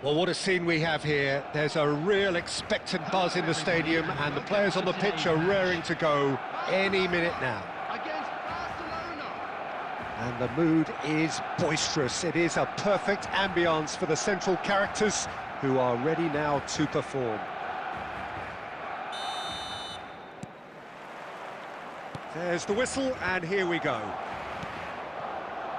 Well, what a scene we have here. There's a real expectant buzz in the stadium, and the players on the pitch are raring to go any minute now. And the mood is boisterous. It is a perfect ambience for the central characters, who are ready now to perform. There's the whistle, and here we go.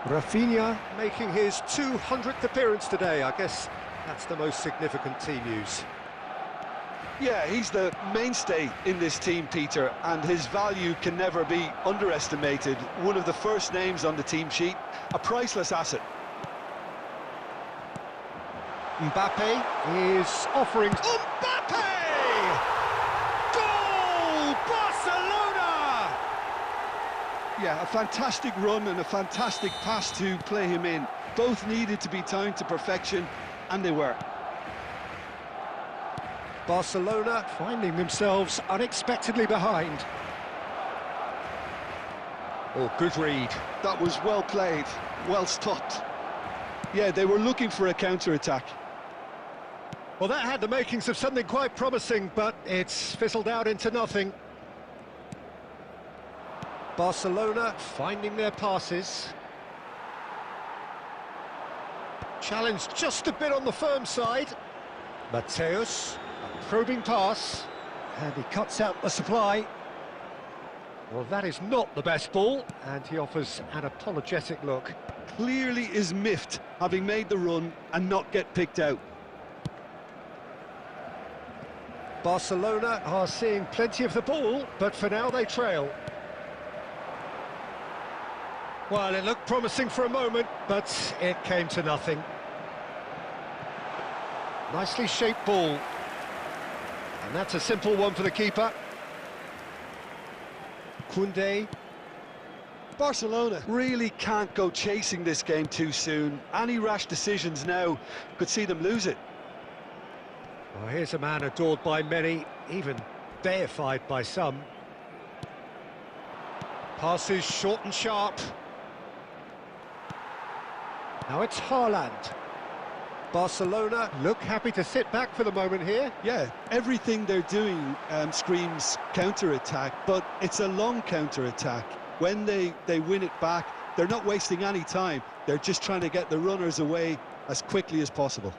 Rafinha making his 200th appearance today. I guess that's the most significant team news. Yeah, he's the mainstay in this team, Peter, and his value can never be underestimated. One of the first names on the team sheet, a priceless asset. Mbappe is offering... Mbappe! Goal! Barcelona! Yeah, a fantastic run and a fantastic pass to play him in. Both needed to be timed to perfection, and they were. Barcelona finding themselves unexpectedly behind. Oh, good read. That was well played, well stopped. Yeah, they were looking for a counter-attack. Well, that had the makings of something quite promising, but it's fizzled out into nothing. Barcelona finding their passes. Challenged just a bit on the firm side. Mateus, a probing pass, and he cuts out the supply. Well, that is not the best ball, and he offers an apologetic look. Clearly is miffed, having made the run and not get picked out. Barcelona are seeing plenty of the ball, but for now they trail. Well, it looked promising for a moment, but it came to nothing. Nicely shaped ball. And that's a simple one for the keeper. Koundé. Barcelona really can't go chasing this game too soon. Any rash decisions now could see them lose it. Well, here's a man adored by many, even deified by some. Passes short and sharp. Now it's Haaland. Barcelona look happy to sit back for the moment here. Yeah, everything they're doing screams counter-attack, but it's a long counter-attack. When they win it back, they're not wasting any time. They're just trying to get the runners away as quickly as possible.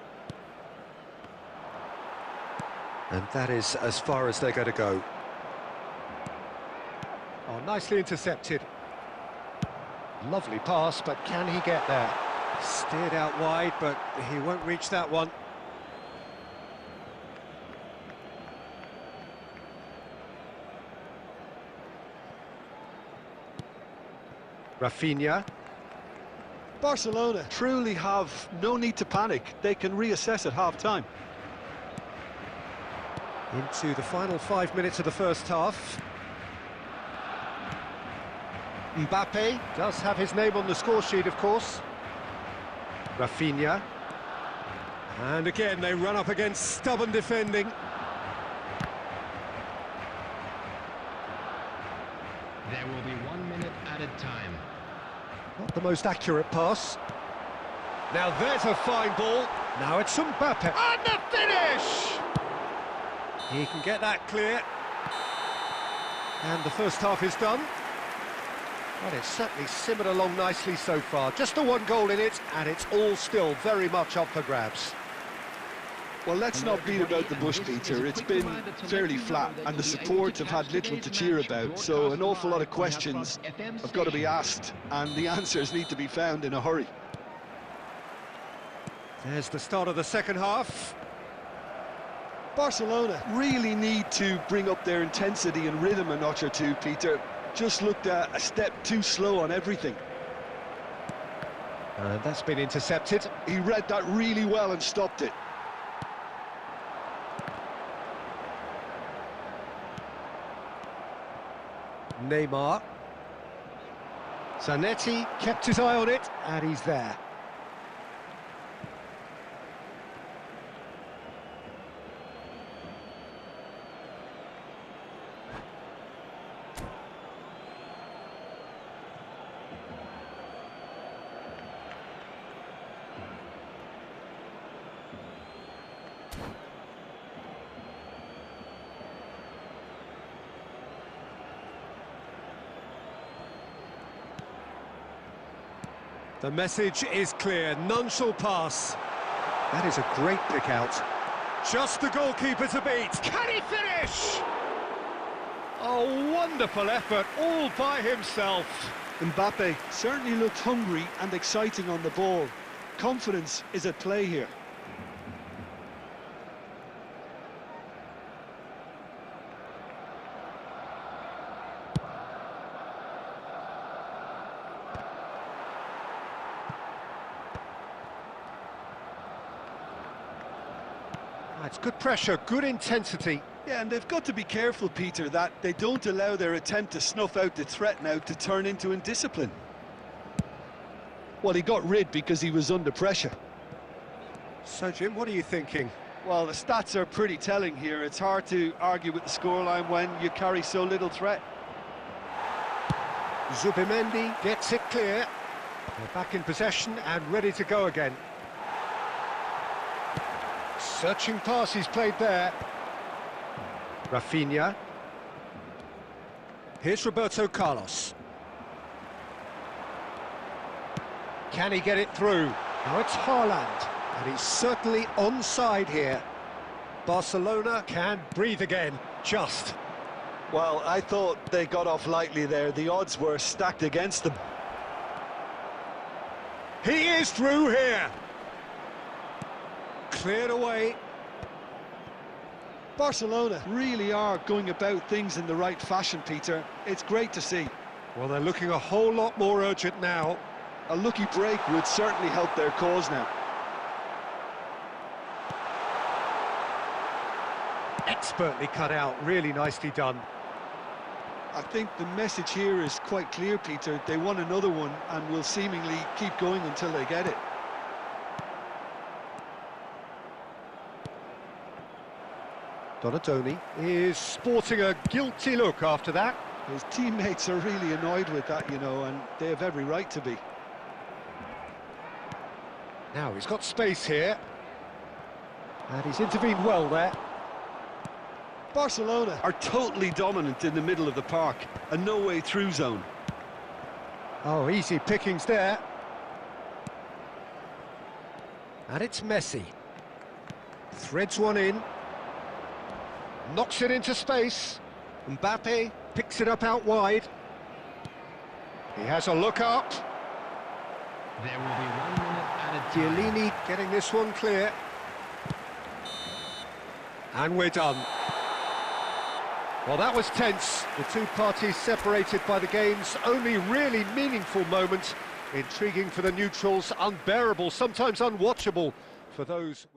And that is as far as they're going to go. Oh, nicely intercepted. Lovely pass, but can he get there? Steered out wide, but he won't reach that one. Rafinha. Barcelona truly have no need to panic. They can reassess at half-time. Into the final 5 minutes of the first half. Mbappe does have his name on the score sheet, of course. Rafinha. And again, they run up against stubborn defending. There will be 1 minute added time. Not the most accurate pass. Now there's a fine ball. Now it's Mbappe. And the finish! He can get that clear. And the first half is done. Well, it's certainly simmered along nicely so far. Just the one goal in it, and it's all still very much up for grabs. Well, let's not beat about the bush, Peter. It's been fairly flat, and the support have had little to cheer about, so an awful lot of questions have got to be asked, and the answers need to be found in a hurry. There's the start of the second half. Barcelona really need to bring up their intensity and rhythm a notch or two, Peter. Just looked a step too slow on everything. And that's been intercepted. He read that really well and stopped it. Neymar. Zanetti kept his eye on it, and he's there. The message is clear, none shall pass. That is a great pick out. Just the goalkeeper to beat. Can he finish? A wonderful effort, all by himself. Mbappe certainly looked hungry and exciting on the ball. Confidence is at play here. It's good pressure, good intensity. Yeah, and they've got to be careful, Peter, that they don't allow their attempt to snuff out the threat now to turn into indiscipline. Well, he got rid because he was under pressure. So, Jim, what are you thinking? Well, the stats are pretty telling here. It's hard to argue with the scoreline when you carry so little threat. Zubimendi gets it clear. They're back in possession and ready to go again. Searching pass he's played there. Rafinha. Here's Roberto Carlos. Can he get it through? Now it's Haaland, and he's certainly onside here. Barcelona can breathe again, just. Well, I thought they got off lightly there. The odds were stacked against them. He is through here. Cleared away. Barcelona really are going about things in the right fashion, Peter. It's great to see. Well, they're looking a whole lot more urgent now. A lucky break would certainly help their cause now. Expertly cut out, really nicely done. I think the message here is quite clear, Peter. They want another one and will seemingly keep going until they get it. Donatoni is sporting a guilty look after that. His teammates are really annoyed with that, you know, and they have every right to be. Now he's got space here. And he's intervened well there. Barcelona are totally dominant in the middle of the park, a no-way through zone. Oh, easy pickings there. And it's Messi. Threads one in. Knocks it into space. Mbappe picks it up out wide. He has a look up. There will be 1 minute added time. Chiellini getting this one clear. And we're done. Well, that was tense. The two parties separated by the game's only really meaningful moment. Intriguing for the neutrals, unbearable, sometimes unwatchable for those...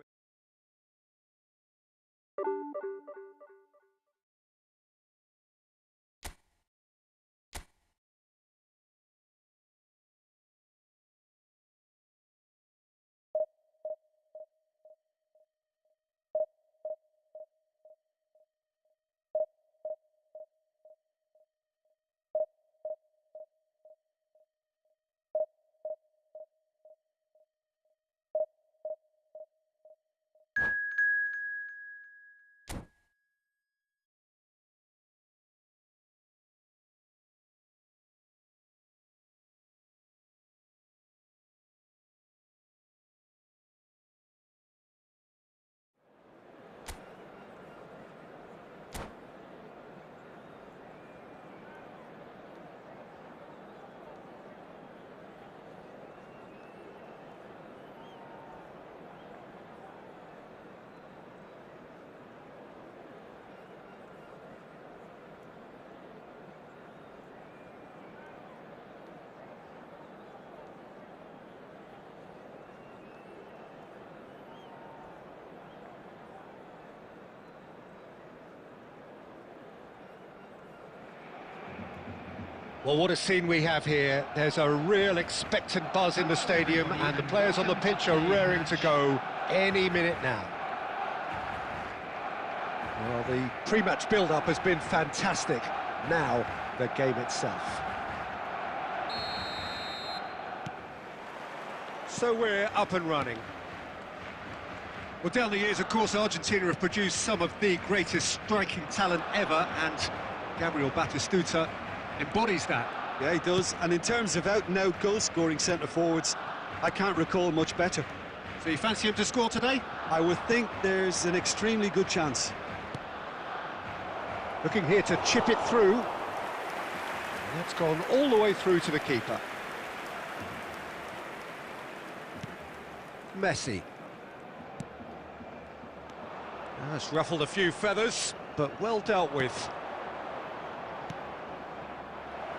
Well, what a scene we have here. There's a real expectant buzz in the stadium, and the players on the pitch are raring to go any minute now. Well, the pre-match build-up has been fantastic. Now, the game itself. So we're up and running. Well, down the years, of course, Argentina have produced some of the greatest striking talent ever, and Gabriel Batistuta embodies that. Yeah, he does. And in terms of out-and-out goal-scoring centre-forwards, I can't recall much better. So you fancy him to score today? I would think there's an extremely good chance. Looking here to chip it through. And that's gone all the way through to the keeper. Messi. That's ruffled a few feathers, but well dealt with.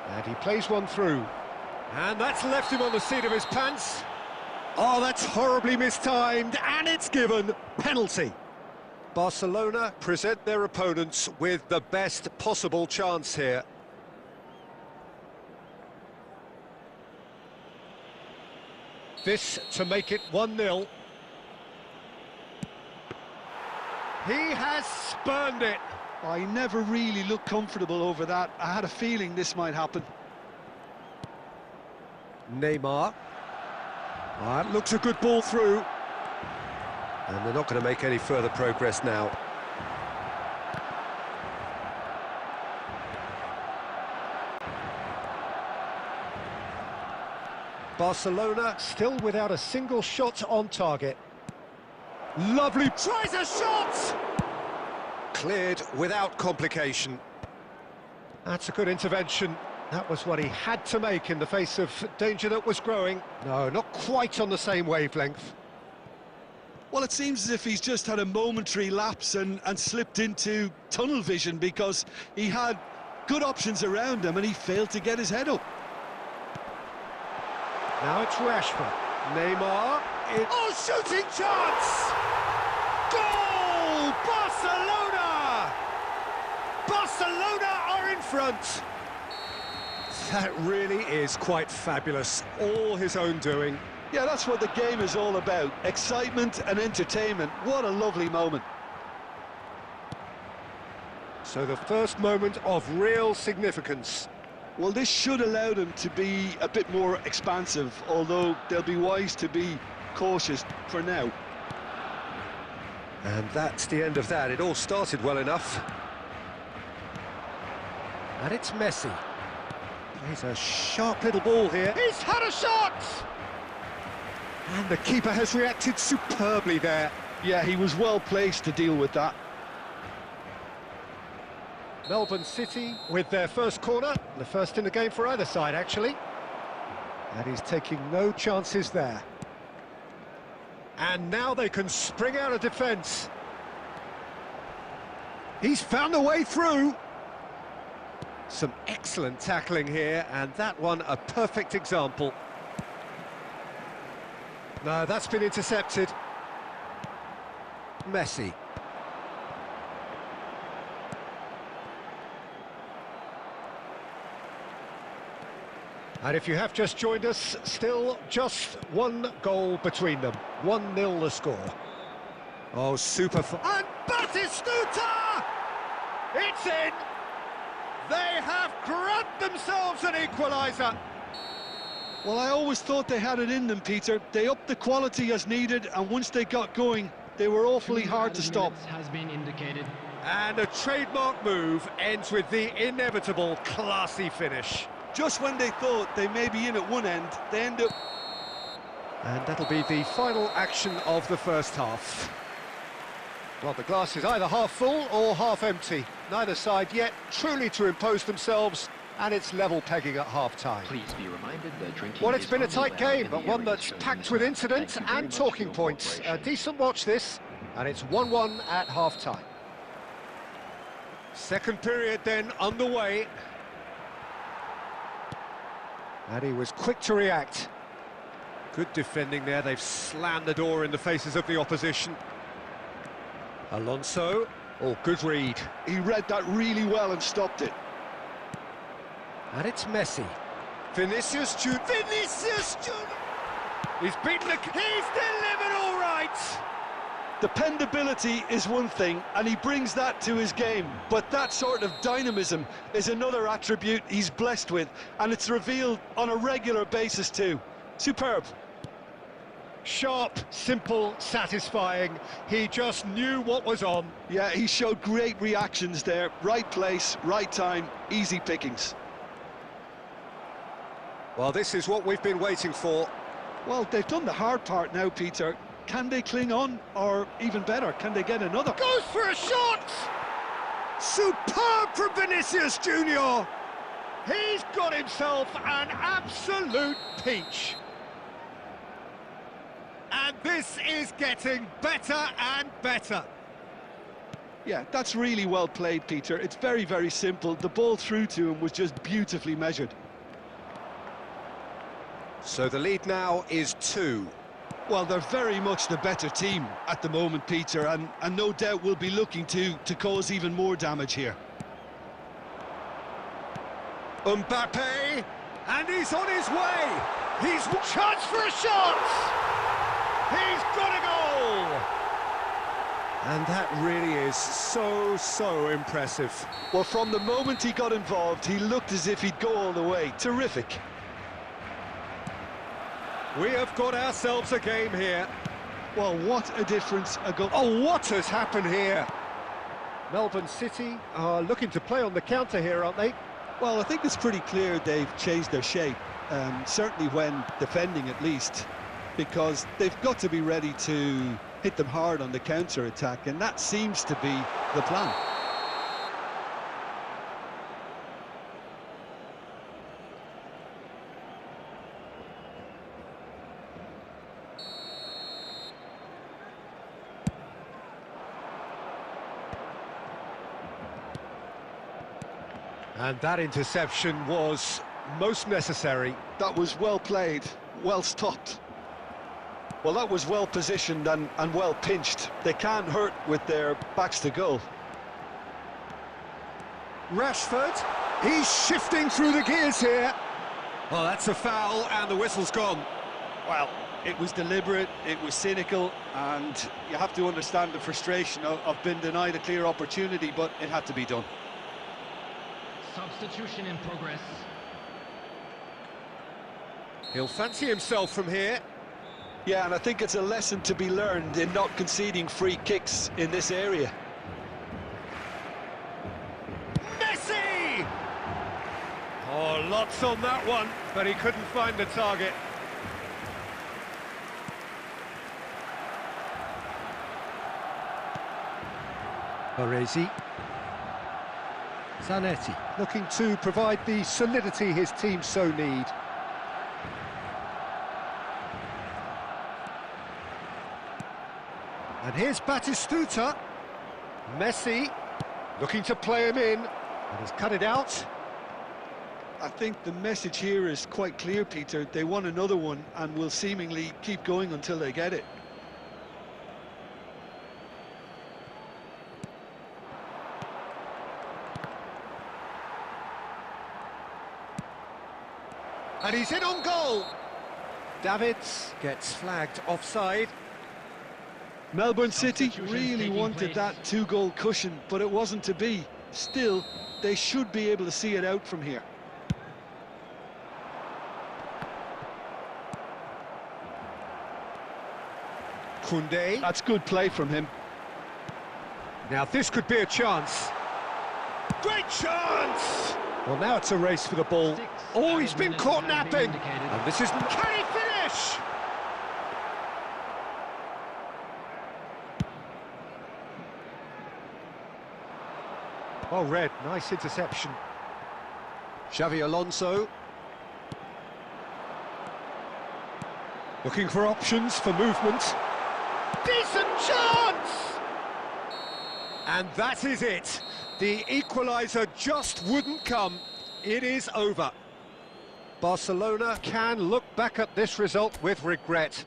And he plays one through. And that's left him on the seat of his pants. Oh, that's horribly mistimed, and it's given. Penalty. Barcelona present their opponents with the best possible chance here. This to make it 1-0. He has spurned it. I never really looked comfortable over that. I had a feeling this might happen. Neymar. That looks a good ball through. And they're not going to make any further progress now. Barcelona still without a single shot on target. Lovely, tries a shot! Cleared without complication. That's a good intervention. That was what he had to make in the face of danger that was growing. No, not quite on the same wavelength. Well, it seems as if he's just had a momentary lapse and slipped into tunnel vision, because he had good options around him and he failed to get his head up. Now it's Rashford. Neymar. Oh, shooting chance! Goal! Barcelona! Barcelona are in front. That really is quite fabulous. All his own doing. Yeah, that's what the game is all about. Excitement and entertainment. What a lovely moment. So the first moment of real significance. Well, this should allow them to be a bit more expansive, although they'll be wise to be cautious for now. And that's the end of that. It all started well enough. And it's Messi. He's a sharp little ball here. He's had a shot! And the keeper has reacted superbly there. Yeah, he was well placed to deal with that. Melbourne City with their first corner. The first in the game for either side, actually. And he's taking no chances there. And now they can spring out of defence. He's found a way through. Some excellent tackling here, and that one a perfect example. No, that's been intercepted. Messi. And if you have just joined us, still just one goal between them. 1-0 the score. Oh, super fun. And Batistuta! It's in! They have grabbed themselves an equaliser. Well, I always thought they had it in them, Peter. They upped the quality as needed, and once they got going, they were awfully hard to stop. Has been indicated. And a trademark move ends with the inevitable classy finish. Just when they thought they may be in at one end, they end up... And that'll be the final action of the first half. Well, the glass is either half full or half empty. Neither side yet truly to impose themselves, and it's level pegging at half-time. Please be reminded that drinking. Well, it's been a tight game, but one that's packed with incident and talking points. A decent watch this, and it's 1-1 at half-time. Second period then underway. And he was quick to react. Good defending there. They've slammed the door in the faces of the opposition. Alonso. Oh, good read. He read that really well and stopped it. And it's Messi. Vinicius Junior. Vinicius Junior. He's beaten the... He's delivered all right. Dependability is one thing, and he brings that to his game, but that sort of dynamism is another attribute he's blessed with, and it's revealed on a regular basis too. Superb. Sharp, simple, satisfying. He just knew what was on. Yeah, he showed great reactions there. Right place, right time, easy pickings. Well, this is what we've been waiting for. Well, they've done the hard part now, Peter. Can they cling on, or even better, can they get another? Goes for a shot! Superb from Vinicius Junior. He's got himself an absolute peach. And this is getting better and better. Yeah, that's really well played, Peter. It's very, very simple. The ball through to him was just beautifully measured. So the lead now is 2. Well, they're very much the better team at the moment, Peter, and no doubt will be looking to cause even more damage here. Mbappe, and he's on his way. He's chance for a shot. He's got a goal. And that really is so impressive. Well, from the moment he got involved, he looked as if he'd go all the way. Terrific. We have got ourselves a game here. Well, what a difference a goal. Oh, what has happened here? Melbourne City are looking to play on the counter here, aren't they? Well, I think it's pretty clear they've changed their shape, certainly when defending at least, because they've got to be ready to hit them hard on the counter-attack, and that seems to be the plan. And that interception was most necessary. That was well played, well stopped. Well, that was well positioned and well pinched. They can't hurt with their backs to goal. Rashford, he's shifting through the gears here. Oh, that's a foul, and the whistle's gone. Well, it was deliberate, it was cynical, and you have to understand the frustration of being denied a clear opportunity, but it had to be done. Substitution in progress. He'll fancy himself from here. Yeah, and I think it's a lesson to be learned in not conceding free kicks in this area. Messi! Oh, lots on that one, but he couldn't find the target. Baresi. Zanetti looking to provide the solidity his team so need. And here's Batistuta. Messi looking to play him in, and he's cut it out. I think the message here is quite clear, Peter. They want another one and will seemingly keep going until they get it. And he's in on goal. Davids gets flagged offside. Melbourne City Substitution really taking wanted place. that two-goal cushion, but it wasn't to be. Still, they should be able to see it out from here. Koundé. That's good play from him. Now this could be a chance. Great chance! Well, now it's a race for the ball. 6 Oh, he's added been minutes caught have been napping. indicated. And this isn't... Can he finish? Well read, nice interception. Xavi Alonso. Looking for options for movement. Decent chance! And that is it. The equaliser just wouldn't come. It is over. Barcelona can look back at this result with regret.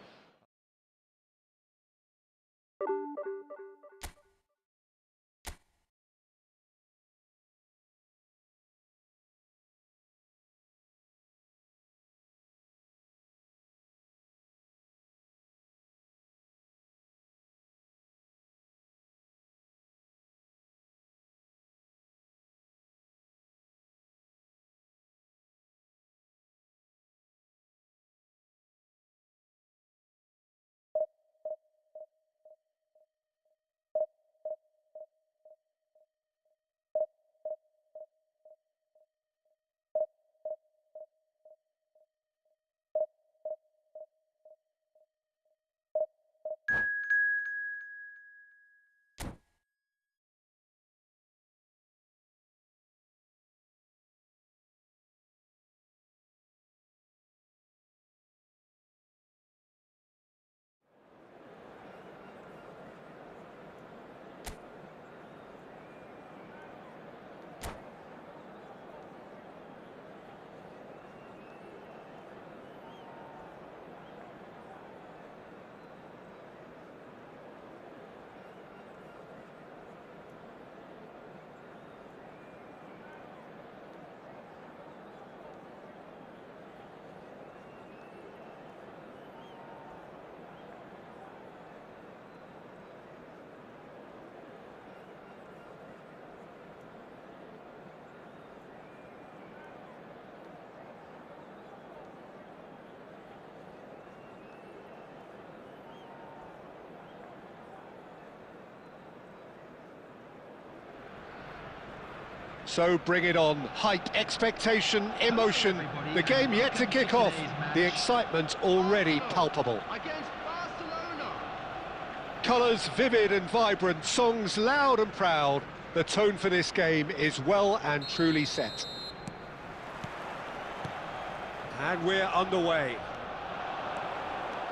So bring it on. Hype, expectation, emotion. The game yet to kick off. The excitement already palpable. Against Barcelona. Colours vivid and vibrant, songs loud and proud. The tone for this game is well and truly set. And we're underway.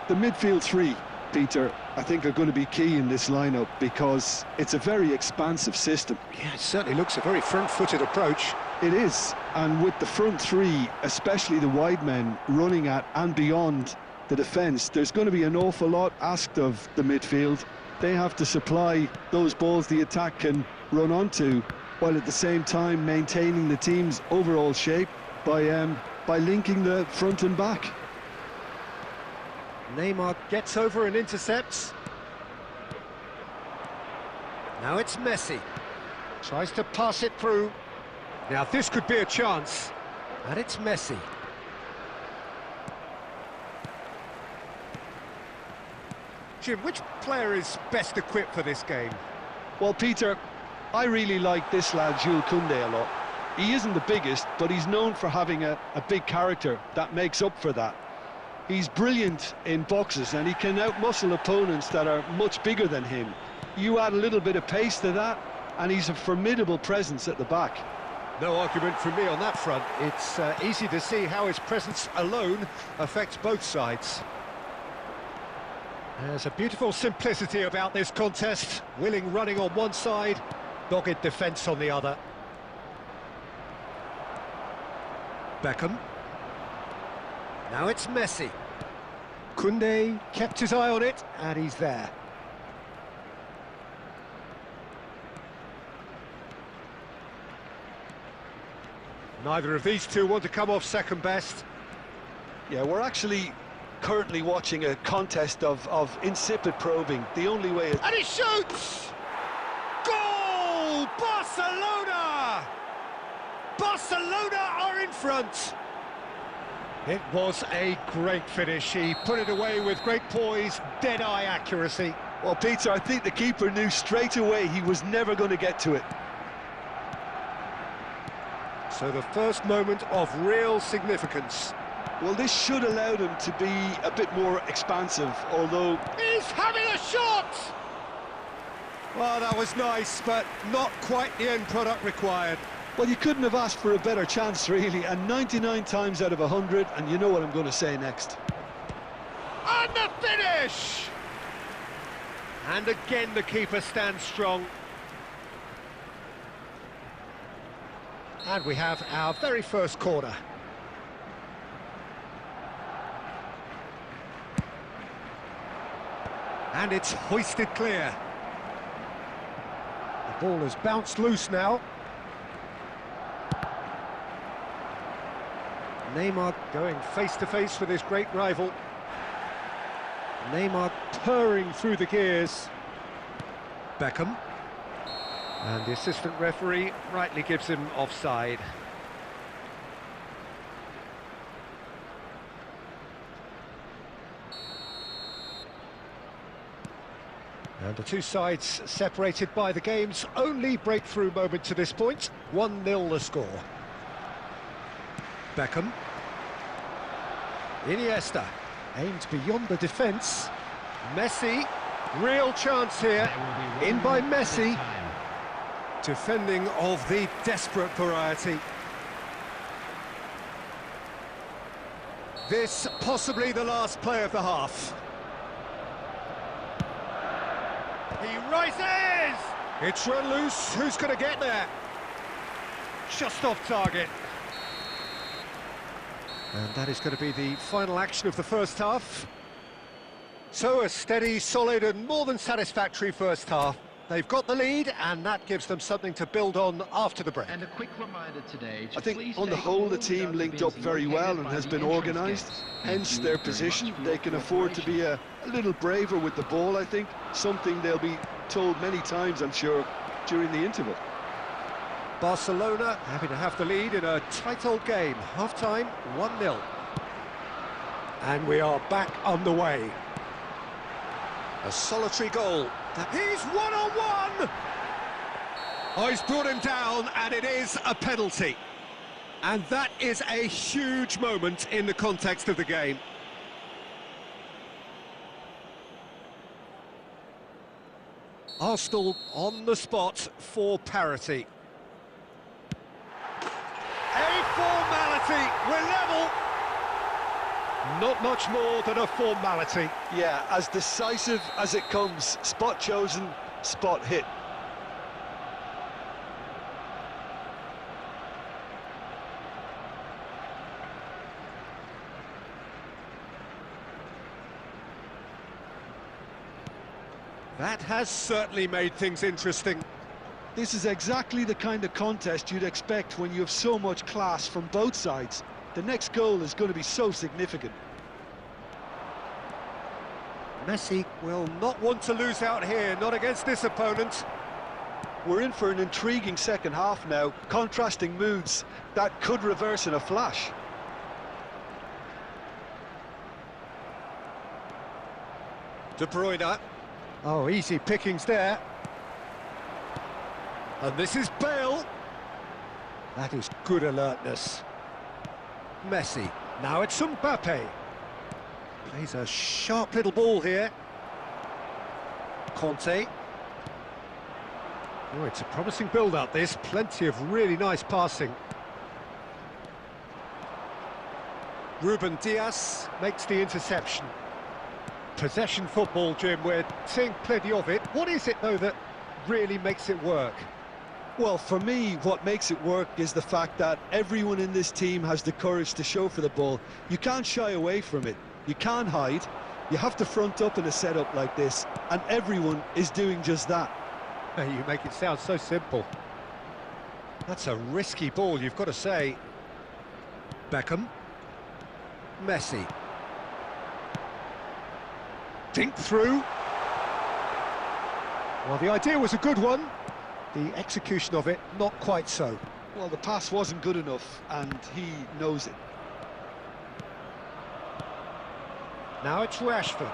The midfield three, Peter, I think are going to be key in this lineup because it's a very expansive system. Yeah, it certainly looks a very front-footed approach. It is, and with the front three, especially the wide men, running at and beyond the defence, there's going to be an awful lot asked of the midfield. They have to supply those balls the attack can run onto, while at the same time maintaining the team's overall shape by linking the front and back. Neymar gets over and intercepts. Now it's Messi. Tries to pass it through. Now this could be a chance. And it's Messi. Jim, which player is best equipped for this game? Well, Peter, I really like this lad, Jules Koundé, a lot. He isn't the biggest, but he's known for having a big character that makes up for that. He's brilliant in boxes, and he can outmuscle opponents that are much bigger than him. You add a little bit of pace to that, and he's a formidable presence at the back. No argument from me on that front. It's easy to see how his presence alone affects both sides. There's a beautiful simplicity about this contest. Willing running on one side, dogged defence on the other. Beckham. Now it's Messi. Koundé kept his eye on it, and he's there. Neither of these two want to come off second best. Yeah, we're actually currently watching a contest of insipid probing. The only way is... And he shoots! Goal! Barcelona! Barcelona are in front! It was a great finish. He put it away with great poise, dead-eye accuracy. Well, Peter, I think the keeper knew straight away he was never going to get to it. So the first moment of real significance. Well, this should allow them to be a bit more expansive, although... He's having a shot! Well, that was nice, but not quite the end product required. Well, you couldn't have asked for a better chance, really, and 99 times out of 100, and you know what I'm going to say next. And the finish! And again, the keeper stands strong. And we have our very first corner. And it's hoisted clear. The ball has bounced loose now. Neymar going face-to-face with his great rival. Neymar purring through the gears. Beckham. And the assistant referee rightly gives him offside. And the two sides separated by the game's only breakthrough moment to this point. 1-0 the score. Beckham. Iniesta. Aimed beyond the defence. Messi. Real chance here. In by Messi. Defending of the desperate variety. This possibly the last play of the half. He rises! It's run loose. Who's going to get there? Just off target. And that is going to be the final action of the first half. So a steady, solid and more than satisfactory first half. They've got the lead, and that gives them something to build on after the break. And a quick reminder today. I think on the whole the team linked up very well and has been organised, hence their position. They can afford to be a little braver with the ball, I think. Something they'll be told many times, I'm sure, during the interval. Barcelona having to have the lead in a tight old game. Half-time, 1-0. And we are back underway. A solitary goal. He's one-on-one! Oh, he's brought him down, and it is a penalty. And that is a huge moment in the context of the game. Arsenal on the spot for parity. A formality, we're level. Not much more than a formality. Yeah, as decisive as it comes. Spot chosen, spot hit. That has certainly made things interesting. This is exactly the kind of contest you'd expect when you have so much class from both sides. The next goal is going to be so significant. Messi will not want to lose out here, not against this opponent. we're in for an intriguing second half now. Contrasting moods that could reverse in a flash. De Bruyne. Oh, easy pickings there. And this is Bale. That is good alertness. Messi. Now it's Mbappe. Plays a sharp little ball here. Conte. Oh, it's a promising build-up, this. Plenty of really nice passing. Ruben Dias makes the interception. Possession football, Jim, we're seeing plenty of it. What is it, though, that really makes it work? Well, for me, what makes it work is the fact that everyone in this team has the courage to show for the ball. You can't shy away from it. You can't hide. You have to front up in a setup like this, and everyone is doing just that. You make it sound so simple. That's a risky ball, you've got to say. Beckham. Messi. Dink through. Well, the idea was a good one. The execution of it, not quite so. Well, the pass wasn't good enough, and he knows it. Now it's Rashford.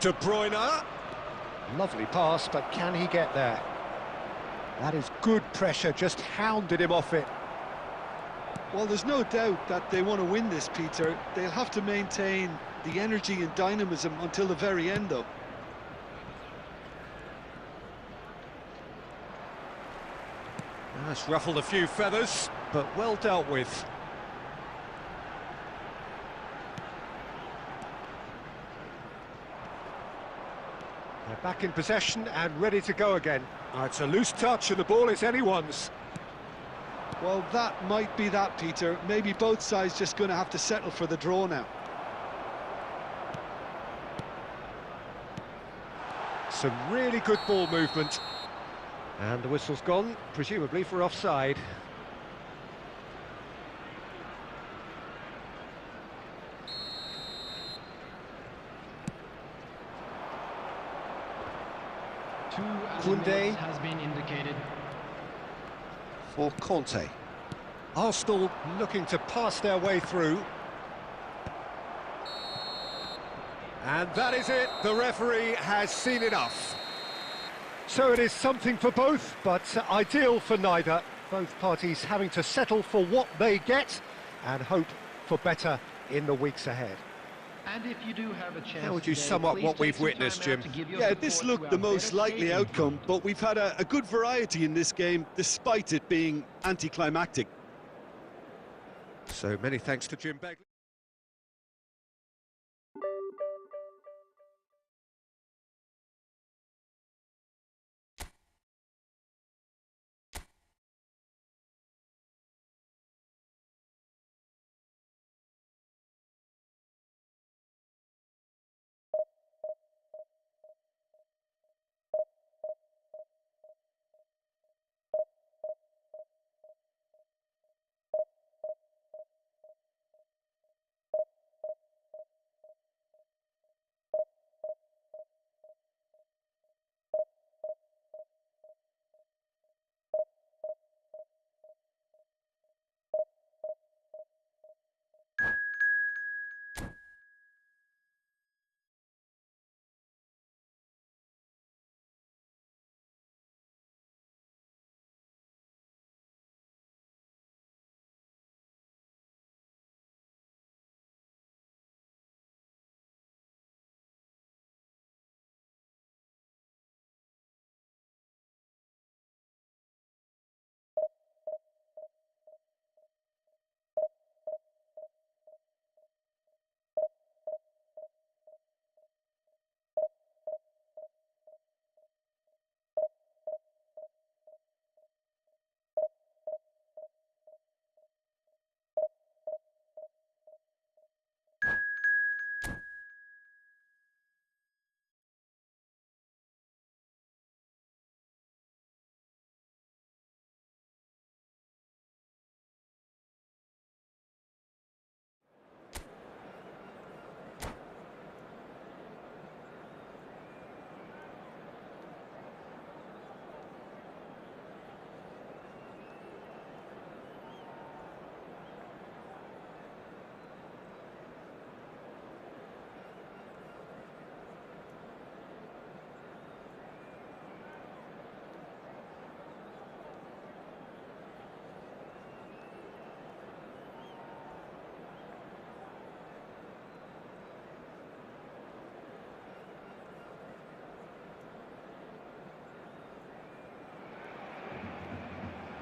De Bruyne. Lovely pass, but can he get there? That is good pressure, just hounded him off it. Well, there's no doubt that they want to win this, Peter. They'll have to maintain the energy and dynamism until the very end, though. That's ruffled a few feathers, but well dealt with. They're back in possession and ready to go again. It's a loose touch and the ball is anyone's. Well, that might be that, Peter. Maybe both sides just going to have to settle for the draw now. Some really good ball movement. And the whistle's gone, presumably for offside. Koundé has been indicated. For Conte. Arsenal looking to pass their way through. And that is it, the referee has seen enough. So it is something for both, but ideal for neither. Both parties having to settle for what they get and hope for better in the weeks ahead. And if you do have a chance, how would you today, sum up please what take we've some witnessed, time out Jim? to give your Yeah, support this to looked our the most better likely stadium outcome, club. but we've had a good variety in this game, despite it being anticlimactic. So many thanks to Jim Begley.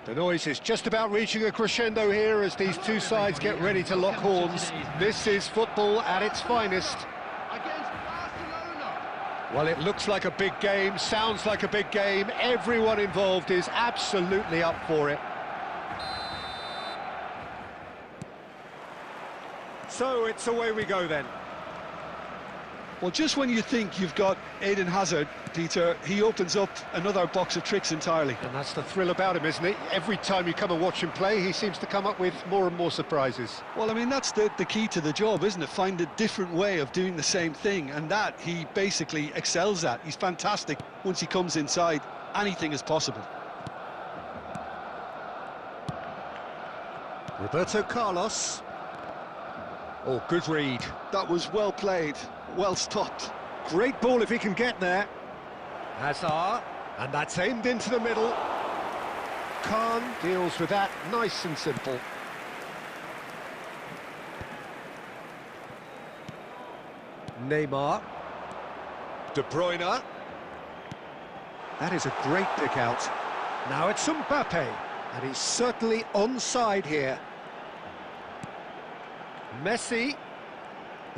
The noise is just about reaching a crescendo here as these two sides get ready to lock horns. This is football at its finest. Against Barcelona. Well, it looks like a big game, sounds like a big game. Everyone involved is absolutely up for it. So it's away we go then. Well, just when you think you've got Eden Hazard, Peter, he opens up another box of tricks entirely. And that's the thrill about him, isn't it? Every time you come and watch him play, he seems to come up with more and more surprises. Well, I mean, that's the key to the job, isn't it? Find a different way of doing the same thing, and that he basically excels at. He's fantastic once he comes inside. Anything is possible. Roberto Carlos. Oh, good read. That was well played, well stopped. Great ball if he can get there. Hazard, and that's aimed into the middle. Khan deals with that, nice and simple. Neymar. De Bruyne. That is a great pick out. Now it's Mbappe, and he's certainly onside here. Messi.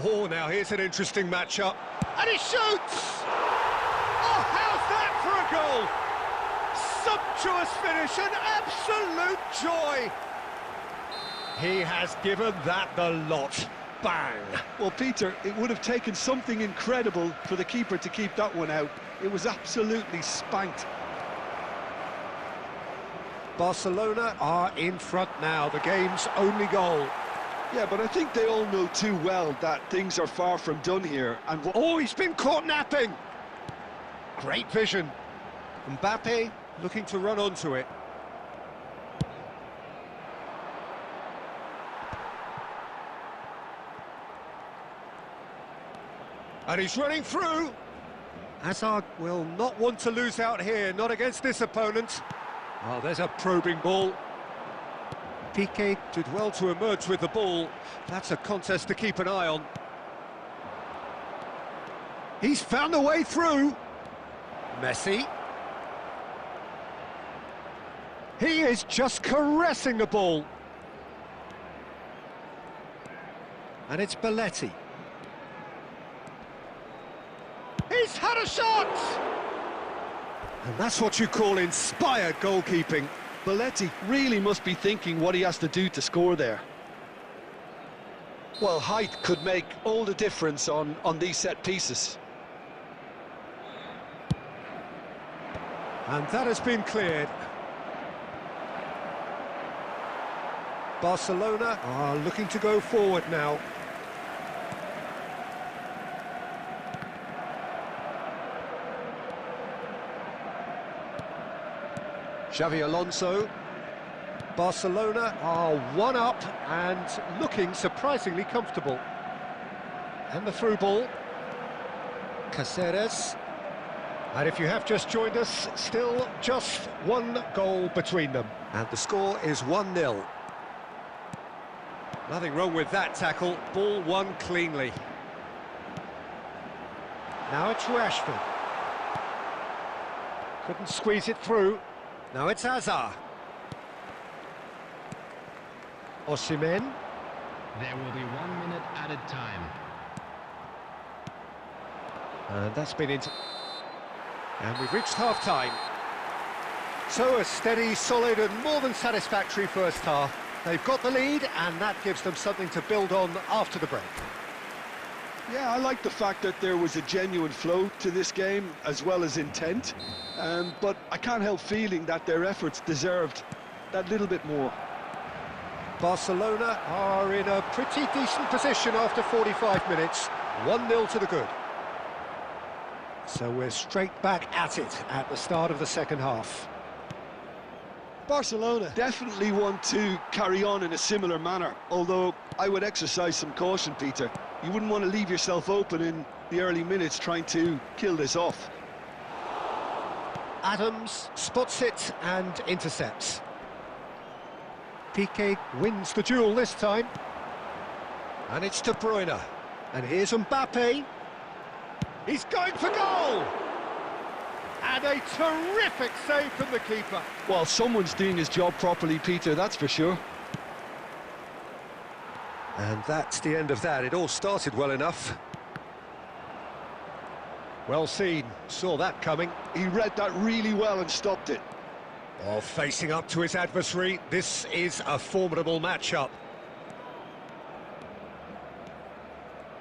Oh, now here's an interesting matchup. And he shoots! Oh, how's that for a goal? Sumptuous finish, an absolute joy! He has given that the lot. Bang! Well, Peter, it would have taken something incredible for the keeper to keep that one out. It was absolutely spanked. Barcelona are in front now, the game's only goal. Yeah, but I think they all know too well that things are far from done here. And oh, he's been caught napping! Great vision. Mbappe looking to run onto it. And he's running through. Hazard will not want to lose out here, not against this opponent. Oh, there's a probing ball. Piqué did well to emerge with the ball. That's a contest to keep an eye on. He's found a way through. Messi. He is just caressing the ball. And it's Belletti. He's had a shot! And that's what you call inspired goalkeeping. Belletti really must be thinking what he has to do to score there. Well, height could make all the difference on these set pieces. And that has been cleared. Barcelona are looking to go forward now. Xavi Alonso. Barcelona are one up and looking surprisingly comfortable. And the through ball. Caceres. And if you have just joined us, still just one goal between them. And the score is 1-0. Nothing wrong with that tackle. Ball won cleanly. Now it's Rashford. Couldn't squeeze it through. Now it's Hazard. Osimhen. There will be 1 minute added time. And that's been into... And we've reached half-time. So a steady, solid and more than satisfactory first half. They've got the lead and that gives them something to build on after the break. Yeah, I like the fact that there was a genuine flow to this game as well as intent. But I can't help feeling that their efforts deserved that little bit more. Barcelona are in a pretty decent position after 45 minutes. 1-0 to the good. So we're straight back at it at the start of the second half. Barcelona definitely want to carry on in a similar manner, although I would exercise some caution, Peter. You wouldn't want to leave yourself open in the early minutes trying to kill this off. Adams spots it and intercepts. Piqué wins the duel this time. And it's De Bruyne. And here's Mbappe. He's going for goal! And a terrific save from the keeper. Well, someone's doing his job properly, Peter, that's for sure. And that's the end of that. It all started well enough. Well seen, saw that coming. He read that really well and stopped it. While facing up to his adversary, this is a formidable matchup.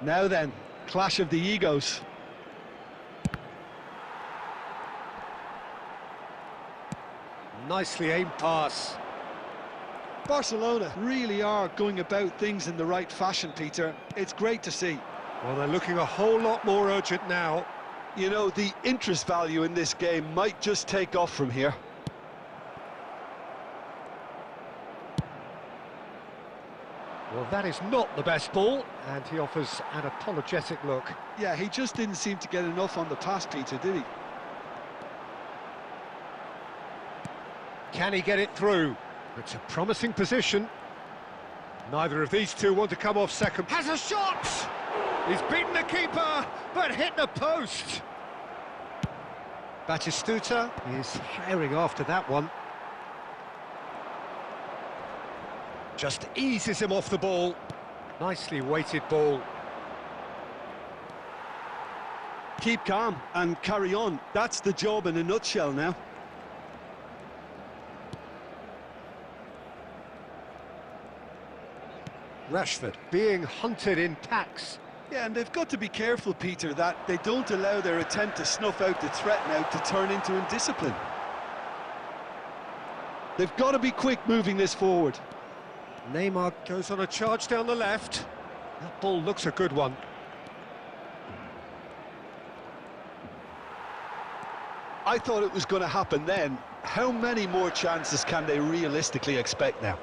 Now then, clash of the egos. Nicely aimed pass. Barcelona really are going about things in the right fashion, Peter. It's great to see. Well, they're looking a whole lot more urgent now. You know, the interest value in this game might just take off from here. Well, that is not the best ball, and he offers an apologetic look. Yeah, he just didn't seem to get enough on the pass, Peter, did he? Can he get it through? It's a promising position. Neither of these two want to come off second. Has a shot! He's beaten the keeper, but hit the post. Batistuta is firing after that one. Just eases him off the ball. Nicely weighted ball. Keep calm and carry on. That's the job in a nutshell now. Rashford being hunted in packs. Yeah, and they've got to be careful, Peter, that they don't allow their attempt to snuff out the threat now to turn into indiscipline. They've got to be quick moving this forward. Neymar goes on a charge down the left. That ball looks a good one. I thought it was going to happen then. How many more chances can they realistically expect now?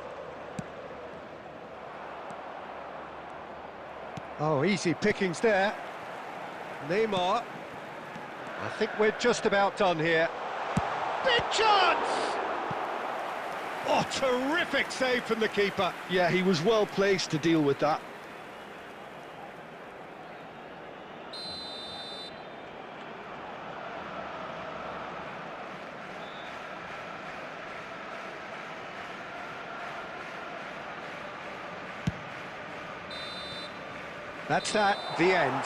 Oh, easy pickings there. Neymar. I think we're just about done here. Big chance! Oh, terrific save from the keeper. Yeah, he was well placed to deal with that. That's that, the end.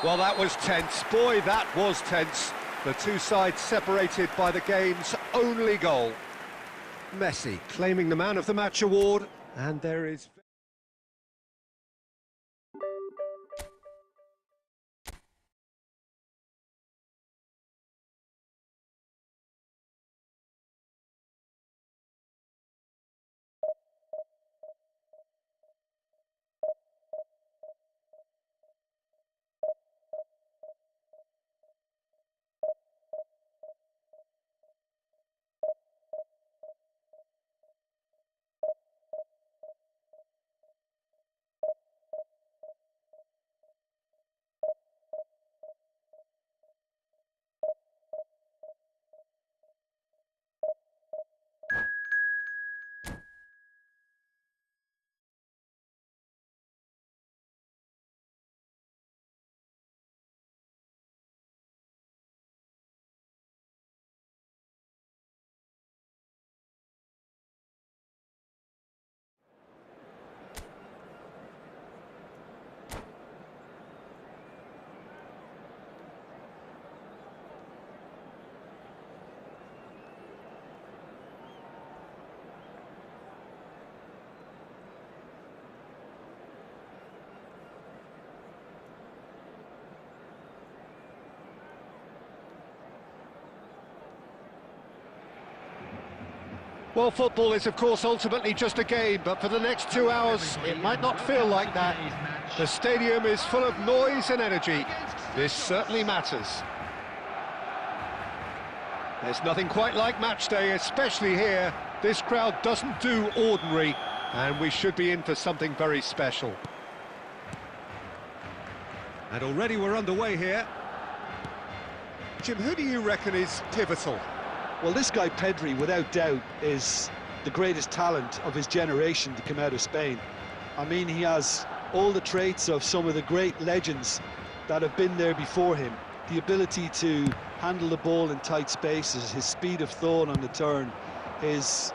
Well, that was tense. Boy, that was tense. The two sides separated by the game's only goal. Messi claiming the Man of the Match award, and there is... Well, football is, of course, ultimately just a game, but for the next 2 hours, it might not feel like that. The stadium is full of noise and energy. This certainly matters. There's nothing quite like match day, especially here. This crowd doesn't do ordinary, and we should be in for something very special. And already we're underway here. Jim, who do you reckon is pivotal? Well, this guy Pedri, without doubt, is the greatest talent of his generation to come out of Spain. I mean, he has all the traits of some of the great legends that have been there before him. the ability to handle the ball in tight spaces, his speed of thought on the turn, his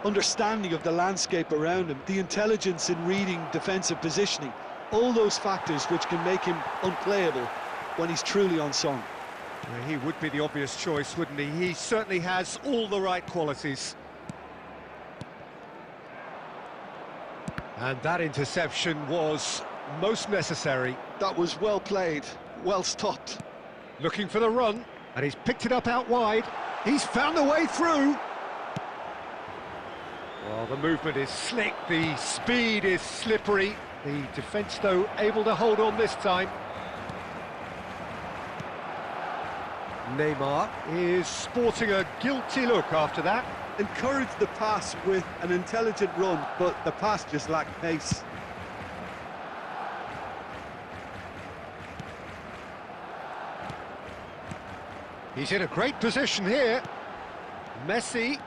understanding of the landscape around him, the intelligence in reading defensive positioning, all those factors which can make him unplayable when he's truly on song. Yeah, he would be the obvious choice, wouldn't he? He certainly has all the right qualities. And that interception was most necessary. That was well played, well stopped. Looking for the run, and he's picked it up out wide. He's found the way through. Well, the movement is slick, the speed is slippery. The defence, though, able to hold on this time. Neymar is sporting a guilty look after that. Encouraged the pass with an intelligent run, but the pass just lacked pace. He's in a great position here. Messi.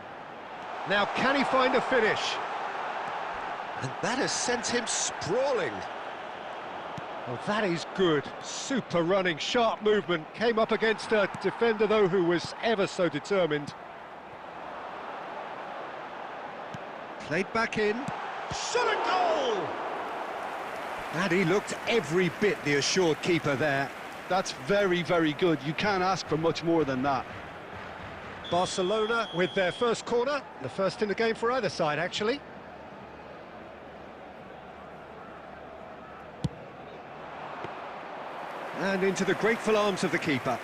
Now, can he find a finish? And that has sent him sprawling. Well, that is good. Super running, sharp movement. Came up against a defender, though, who was ever so determined. Played back in. Shot a goal! And he looked every bit the assured keeper there. That's very, very good. You can't ask for much more than that. Barcelona with their first corner. The first in the game for either side, actually. And into the grateful arms of the keeper.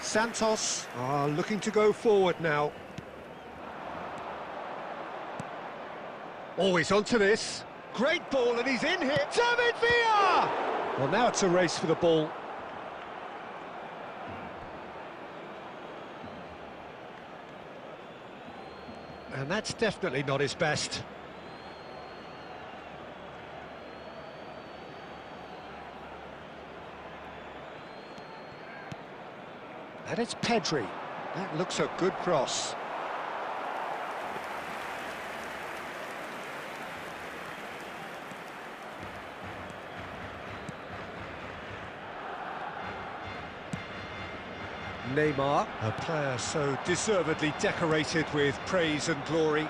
Santos are looking to go forward now. Always onto this. Great ball, and he's in here. David Villa! Well, now it's a race for the ball. And that's definitely not his best. And it's Pedri. That looks a good cross. Neymar, a player so deservedly decorated with praise and glory.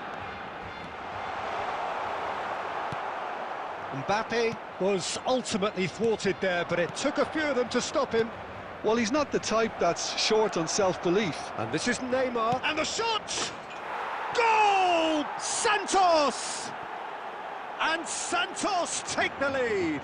Mbappe was ultimately thwarted there, but it took a few of them to stop him. Well, he's not the type that's short on self-belief. And this is Neymar, and the shot! Goal! Santos! And Santos take the lead.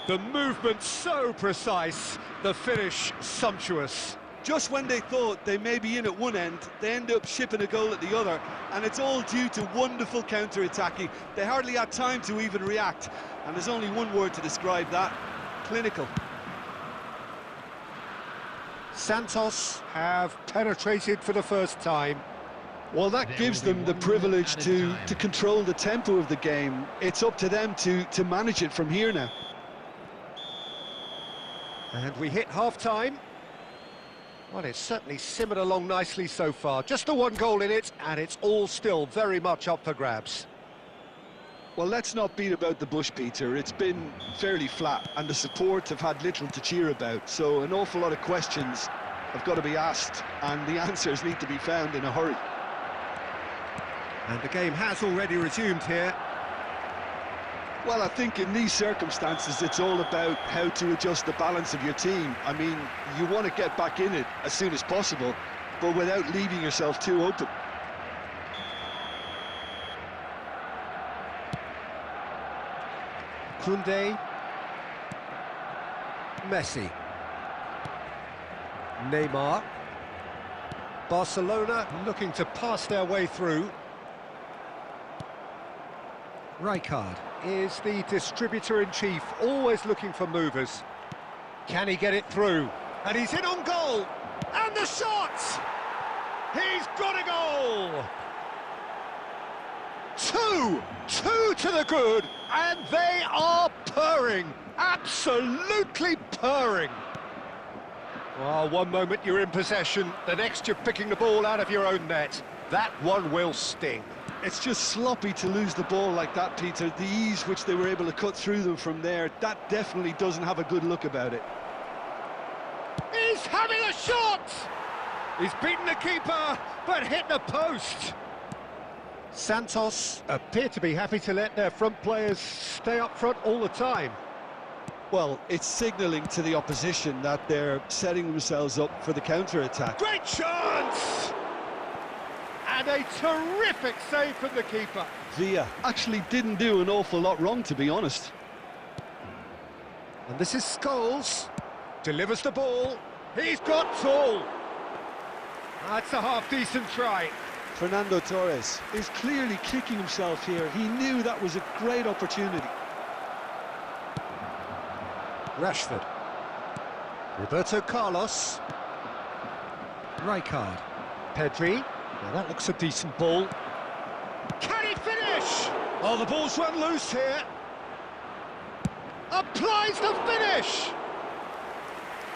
The movement so precise, the finish sumptuous. Just when they thought they may be in at one end, they end up shipping a goal at the other, and it's all due to wonderful counter-attacking. They hardly had time to even react, and there's only one word to describe that: clinical. Santos have penetrated for the first time. Well, that gives them the privilege to control the tempo of the game. It's up to them to manage it from here now. And we hit half-time. Well, it's certainly simmered along nicely so far. Just the one goal in it, and it's all still very much up for grabs. Well, let's not beat about the bush, Peter. It's been fairly flat, and the support have had little to cheer about. So an awful lot of questions have got to be asked, and the answers need to be found in a hurry. And the game has already resumed here. Well, I think in these circumstances, it's all about how to adjust the balance of your team. I mean, you want to get back in it as soon as possible, but without leaving yourself too open. Koundé. Messi. Neymar. Barcelona looking to pass their way through. Rijkaard is the distributor-in-chief, always looking for movers. Can he get it through? And he's in on goal! And the shot! He's got a goal! Two to the good, and they are purring, absolutely purring. Well, one moment you're in possession, the next you're picking the ball out of your own net. That one will sting. It's just sloppy to lose the ball like that, Peter. The ease which they were able to cut through them from there, that definitely doesn't have a good look about it. He's having a shot! He's beaten the keeper, but hit the post. Santos appear to be happy to let their front players stay up front all the time. Well, it's signalling to the opposition that they're setting themselves up for the counter-attack. Great chance! And a terrific save from the keeper. Villa actually didn't do an awful lot wrong, to be honest. And this is Scholes. Delivers the ball. He's got tall. That's a half-decent try. Fernando Torres is clearly kicking himself here. He knew that was a great opportunity. Rashford. Roberto Carlos. Rijkaard. Pedri. Now that looks a decent ball. Can he finish? Oh, the ball's run loose here. Applies the finish.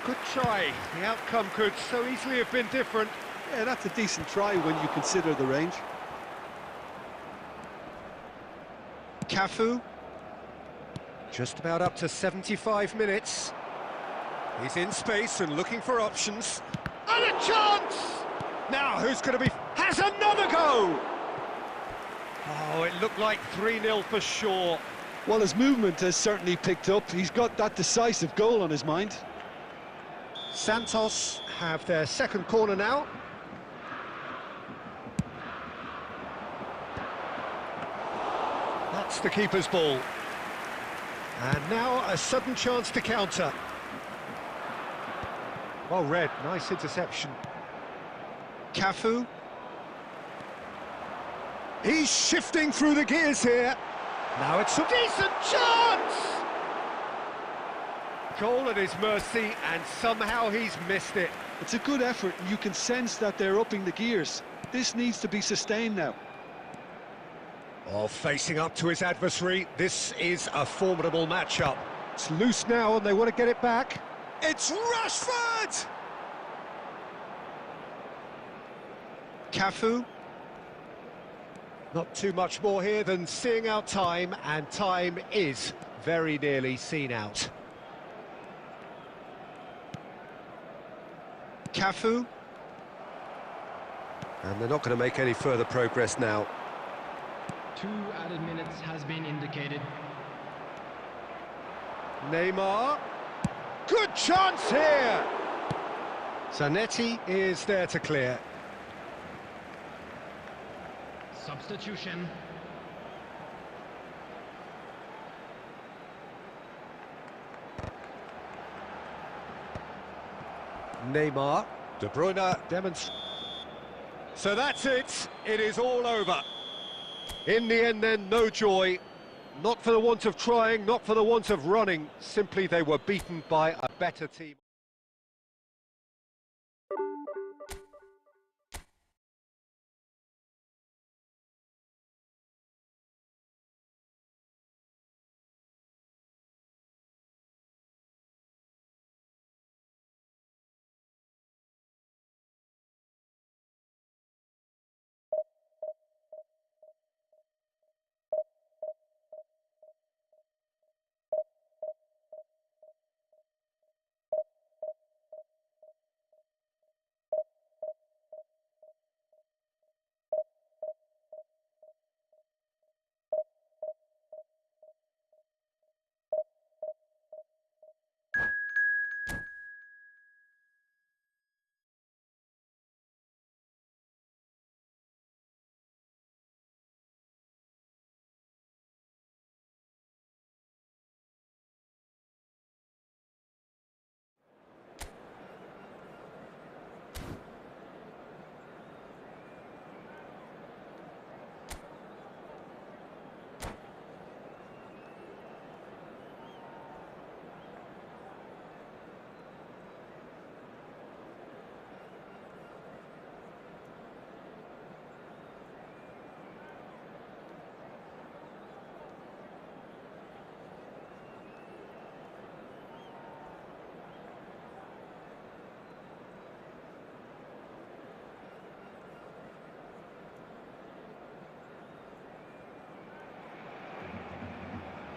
Good try. The outcome could so easily have been different. Yeah, that's a decent try when you consider the range. Cafu. Just about up to 75 minutes. He's in space and looking for options. And a chance! Now who's going to be... Has another go! Oh, it looked like 3-0 for sure. Well, his movement has certainly picked up. He's got that decisive goal on his mind. Santos have their second corner now. That's the keeper's ball. And now a sudden chance to counter. Well read, nice interception. Cafu. He's shifting through the gears here. Now it's a decent chance! Goal at his mercy, and somehow he's missed it. It's a good effort, and you can sense that they're upping the gears. This needs to be sustained now. Oh, facing up to his adversary, this is a formidable matchup. It's loose now and they want to get it back. It's Rashford! Cafu. Not too much more here than seeing out time, and time is very nearly seen out. Cafu. And they're not going to make any further progress now. 2 added minutes has been indicated. Neymar. Good chance here! Zanetti is there to clear. Substitution. Neymar. De Bruyne demonstrates. So that's it. It is all over. In the end then, no joy. Not for the want of trying, not for the want of running. Simply they were beaten by a better team.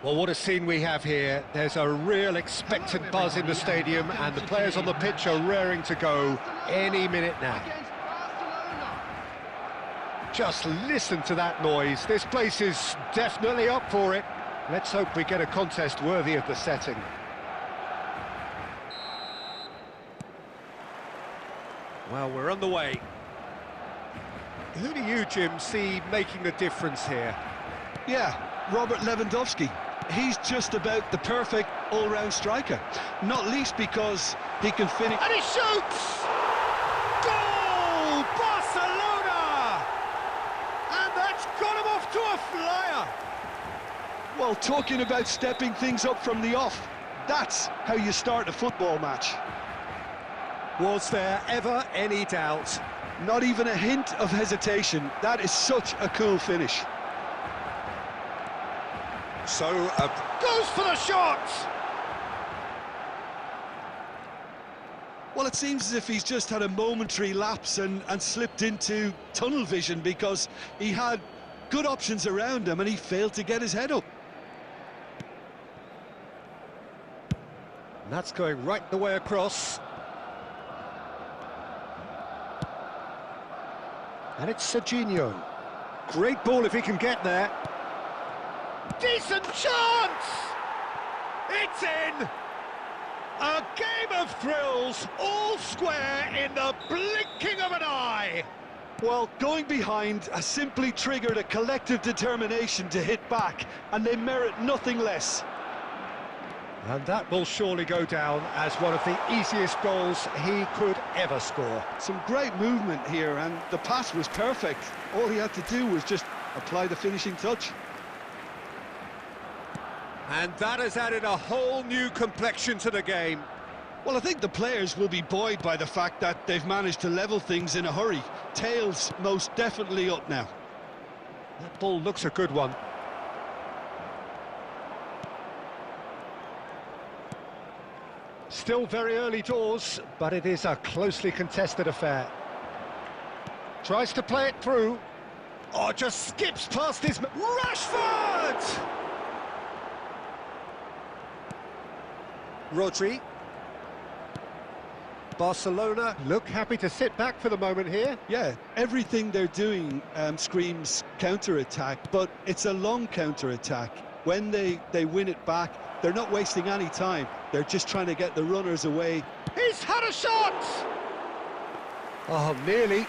Well, what a scene we have here. There's a real expectant buzz in the stadium, and the players on the pitch are raring to go any minute now. Just listen to that noise. This place is definitely up for it. Let's hope we get a contest worthy of the setting. Well, we're on the way. Who do you, Jim, see making the difference here? Yeah, Robert Lewandowski. He's just about the perfect all-round striker, not least because he can finish. And he shoots! Goal! Barcelona! And that's got him off to a flyer! Well, talking about stepping things up from the off, that's how you start a football match. Was there ever any doubt? Not even a hint of hesitation. That is such a cool finish. So, goes for the shot! Well, it seems as if he's just had a momentary lapse and slipped into tunnel vision, because he had good options around him and he failed to get his head up. And that's going right the way across. And it's Serginho. Great ball if he can get there. Decent chance! It's in! A game of thrills, all square in the blinking of an eye! Well, going behind has simply triggered a collective determination to hit back, and they merit nothing less. And that will surely go down as one of the easiest goals he could ever score. Some great movement here, and the pass was perfect. All he had to do was just apply the finishing touch. And that has added a whole new complexion to the game. Well, I think the players will be buoyed by the fact that they've managed to level things in a hurry. Tails most definitely up now. That ball looks a good one. Still very early doors, but it is a closely contested affair. Tries to play it through. Oh, just skips past his... Rashford! Rodri. Barcelona look happy to sit back for the moment here. Yeah, everything they're doing screams counter-attack, but it's a long counter-attack. When they win it back, they're not wasting any time. They're just trying to get the runners away. He's had a shot! Oh, nearly,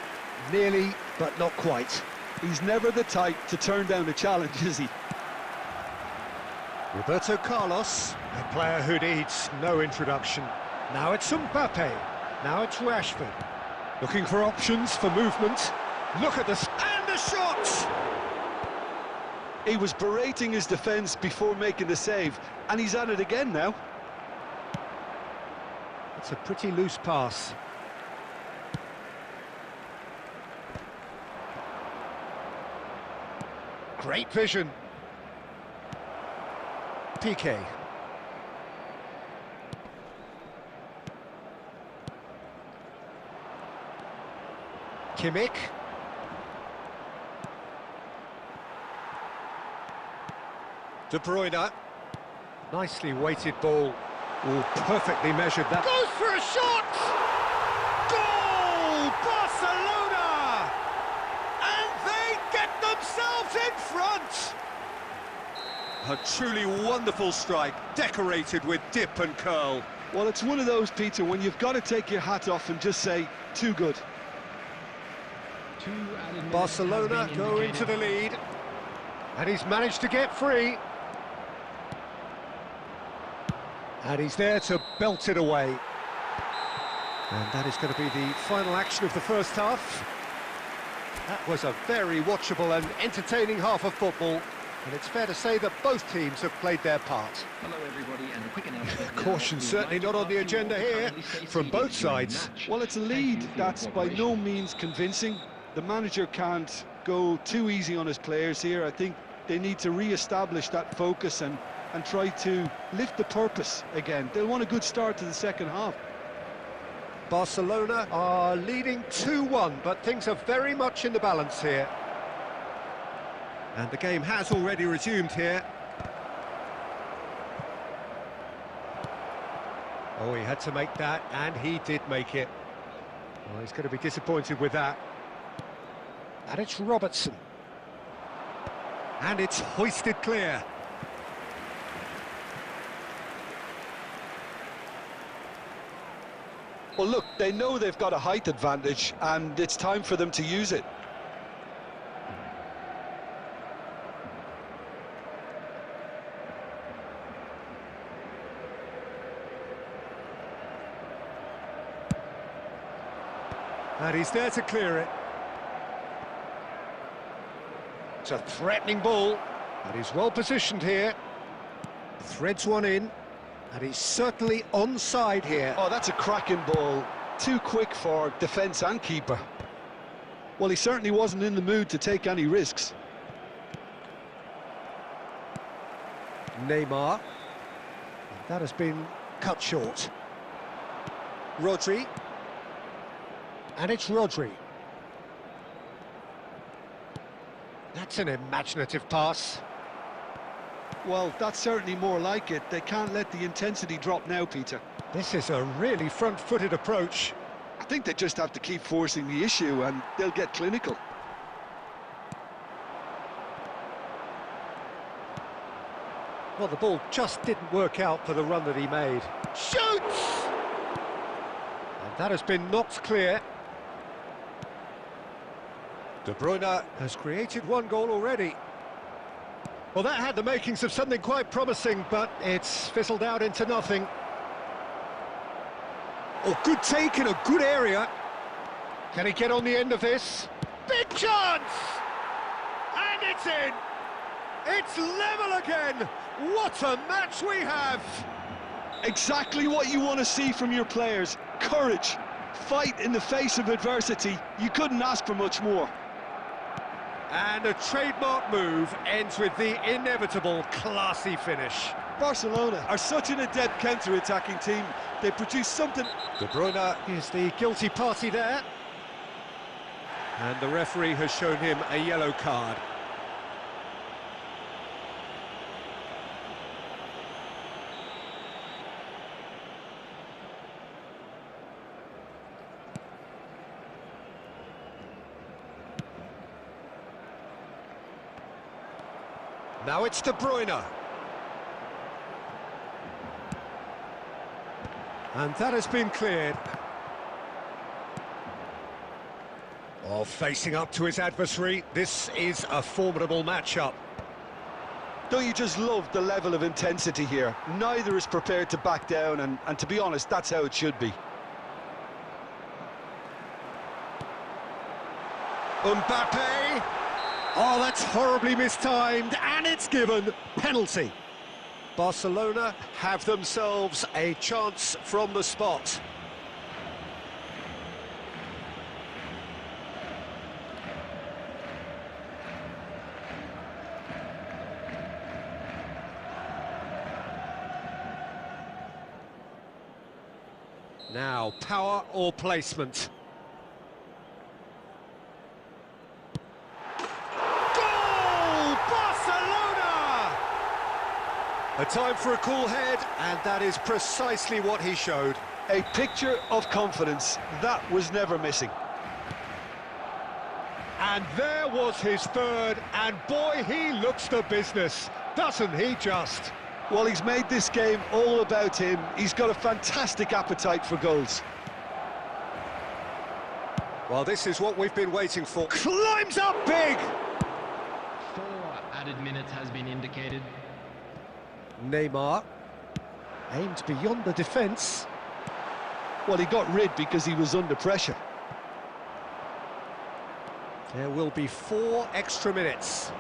but not quite. He's never the type to turn down a challenge, is he? Roberto Carlos, a player who needs no introduction. Now it's Mbappe, now it's Rashford. Looking for options for movement. Look at this, and the shot! He was berating his defence before making the save, and he's at it again now. It's a pretty loose pass. Great vision. PK. Kimmich. De Bruyne. Nicely weighted ball. Oh, perfectly measured that. Goes for a shot! Goal! Barcelona! And they get themselves in front! A truly wonderful strike, decorated with dip and curl. Well, it's one of those, Peter, when you've got to take your hat off and just say, too good. Barcelona go into the lead. And he's managed to get free. And he's there to belt it away. And that is going to be the final action of the first half. That was a very watchable and entertaining half of football. And it's fair to say that both teams have played their part. Hello everybody, and a quick announcement. Caution certainly not on the agenda here from both sides. Well, it's a lead that's by no means convincing. The manager can't go too easy on his players here. I think they need to re-establish that focus and try to lift the purpose again. They'll want a good start to the second half. Barcelona are leading 2-1, but things are very much in the balance here. And the game has already resumed here. Oh, he had to make that, and he did make it. Well, he's going to be disappointed with that. And it's Robertson. And it's hoisted clear. Well, look, they know they've got a height advantage, and it's time for them to use it. And he's there to clear it. It's a threatening ball, but he's well positioned here. Threads one in, and he's certainly onside here. Oh, that's a cracking ball. Too quick for defence and keeper. Well, he certainly wasn't in the mood to take any risks. Neymar. That has been cut short. Rodri. And it's Rodri. That's an imaginative pass. Well, that's certainly more like it. They can't let the intensity drop now, Peter. This is a really front-footed approach. I think they just have to keep forcing the issue and they'll get clinical. Well, the ball just didn't work out for the run that he made. Shoots! And that has been knocked clear. De Bruyne has created one goal already. Well, that had the makings of something quite promising, but it's fizzled out into nothing. Oh, good take in a good area. Can he get on the end of this? Big chance! And it's in! It's level again! What a match we have! Exactly what you want to see from your players. Courage. Fight in the face of adversity. You couldn't ask for much more. And a trademark move ends with the inevitable classy finish. Barcelona are such an adept counter-attacking team. They produce something... De Bruyne is the guilty party there. And the referee has shown him a yellow card. Now it's De Bruyne. And that has been cleared. Oh, facing up to his adversary, this is a formidable matchup. Don't you just love the level of intensity here? Neither is prepared to back down, and to be honest, that's how it should be. Mbappe! Oh, that's horribly mistimed, and it's given. Penalty. Barcelona have themselves a chance from the spot. Now, power or placement? A time for a cool head, and that is precisely what he showed. A picture of confidence. That was never missing. And there was his third, and boy, he looks the business, doesn't he just? Well, he's made this game all about him. He's got a fantastic appetite for goals. Well, this is what we've been waiting for. Climbs up big! 4 added minutes has been indicated. Neymar aimed beyond the defence. Well, he got rid because he was under pressure. There will be 4 extra minutes.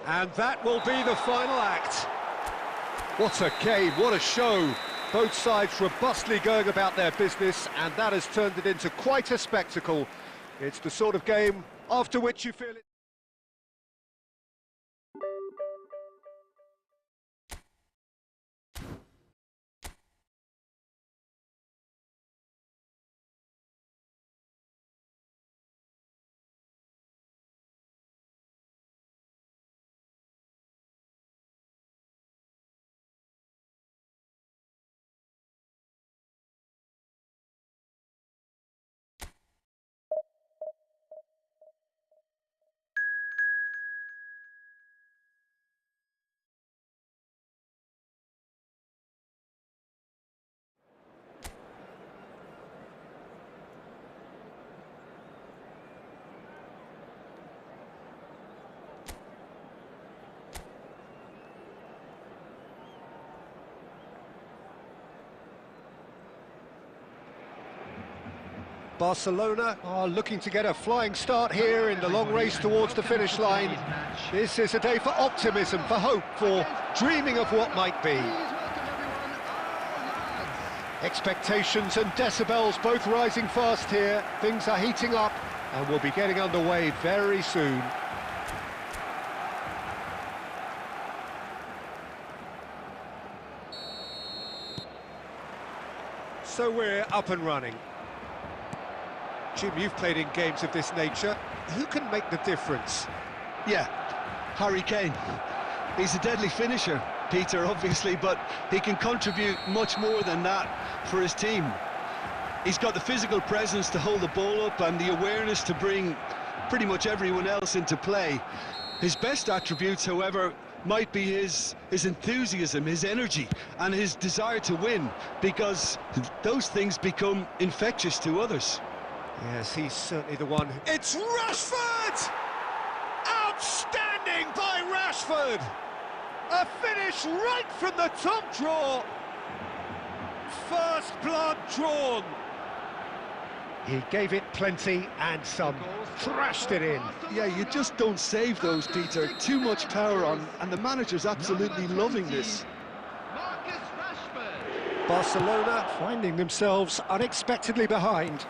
And that will be the final act. What a game, what a show. Both sides robustly going about their business, and that has turned it into quite a spectacle. It's the sort of game after which you feel it. Barcelona are looking to get a flying start here in the long race towards the finish line. This is a day for optimism, for hope, for dreaming of what might be. Expectations and decibels both rising fast here. Things are heating up and we'll be getting underway very soon. So we're up and running. Jim, you've played in games of this nature. Who can make the difference? Yeah, Harry Kane. He's a deadly finisher, Peter, obviously, but he can contribute much more than that for his team. He's got the physical presence to hold the ball up and the awareness to bring pretty much everyone else into play. His best attributes, however, might be his enthusiasm, his energy, and his desire to win, because those things become infectious to others. Yes, he's certainly the one. It's Rashford! Outstanding by Rashford! A finish right from the top draw. First blood drawn. He gave it plenty and some. Thrashed it in. Yeah, you just don't save those, Peter. Too much power on, and the manager's absolutely loving this. Barcelona finding themselves unexpectedly behind.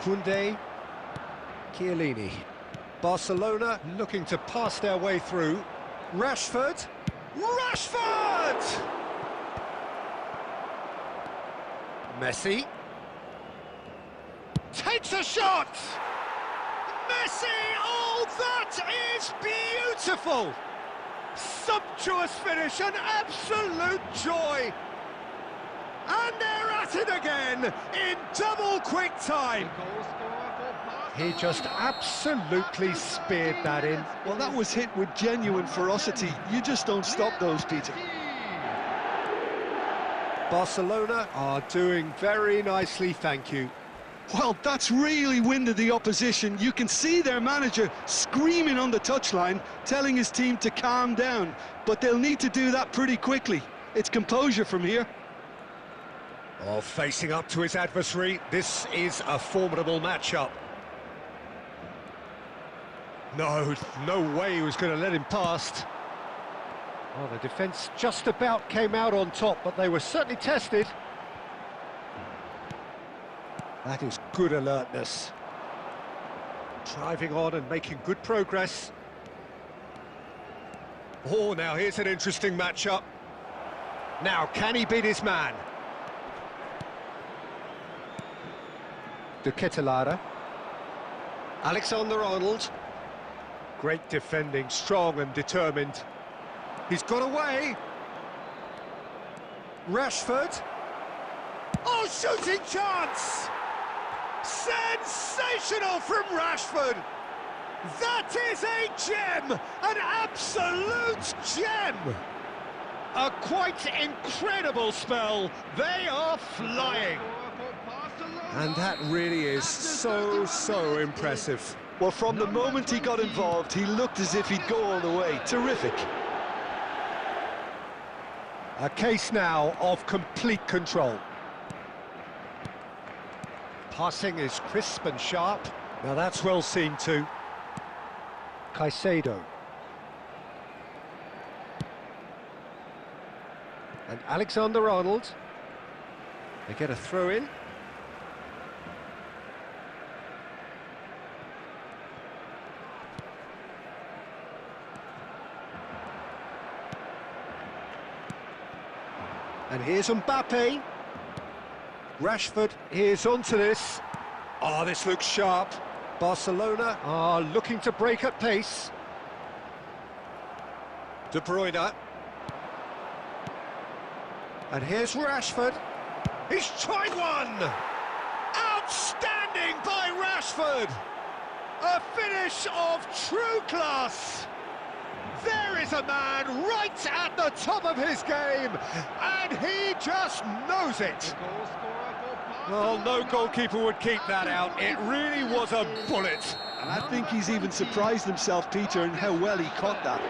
Koundé, Chiellini. Barcelona looking to pass their way through. Rashford! Rashford! Messi. Takes a shot! Messi! Oh, that is beautiful! Sumptuous finish, an absolute joy! And they're at it again, in double quick time. He just absolutely speared that in. Well, that was hit with genuine ferocity. You just don't stop those, Peter. Barcelona are doing very nicely, thank you. Well, that's really winded the opposition. You can see their manager screaming on the touchline, telling his team to calm down. But they'll need to do that pretty quickly. It's composure from here. Oh, facing up to his adversary, this is a formidable matchup. No way he was going to let him past. Well, the defence just about came out on top, but they were certainly tested. That is good alertness. Driving on and making good progress. Oh, now here's an interesting matchup. Now, can he beat his man? De Ketelaere. Alexander-Arnold. Great defending, strong and determined. He's got away. Rashford. Oh, shooting chance! Sensational from Rashford! That is a gem! An absolute gem! A quite incredible spell. They are flying. And that really is so impressive. Well, from the moment he got involved, he looked as if he'd go all the way. Terrific. A case now of complete control. Passing is crisp and sharp. Now that's well seen too. Caicedo. And Alexander-Arnold. They get a throw in. And here's Mbappe. Rashford is onto this. Oh, this looks sharp. Barcelona are looking to break at pace. De Bruyne. And here's Rashford. He's tried one! Outstanding by Rashford! A finish of true class! There is a man right at the top of his game, and he just knows it. Well, no goalkeeper would keep that out. It really was a bullet. And I think he's even surprised himself, Peter, in how well he caught that.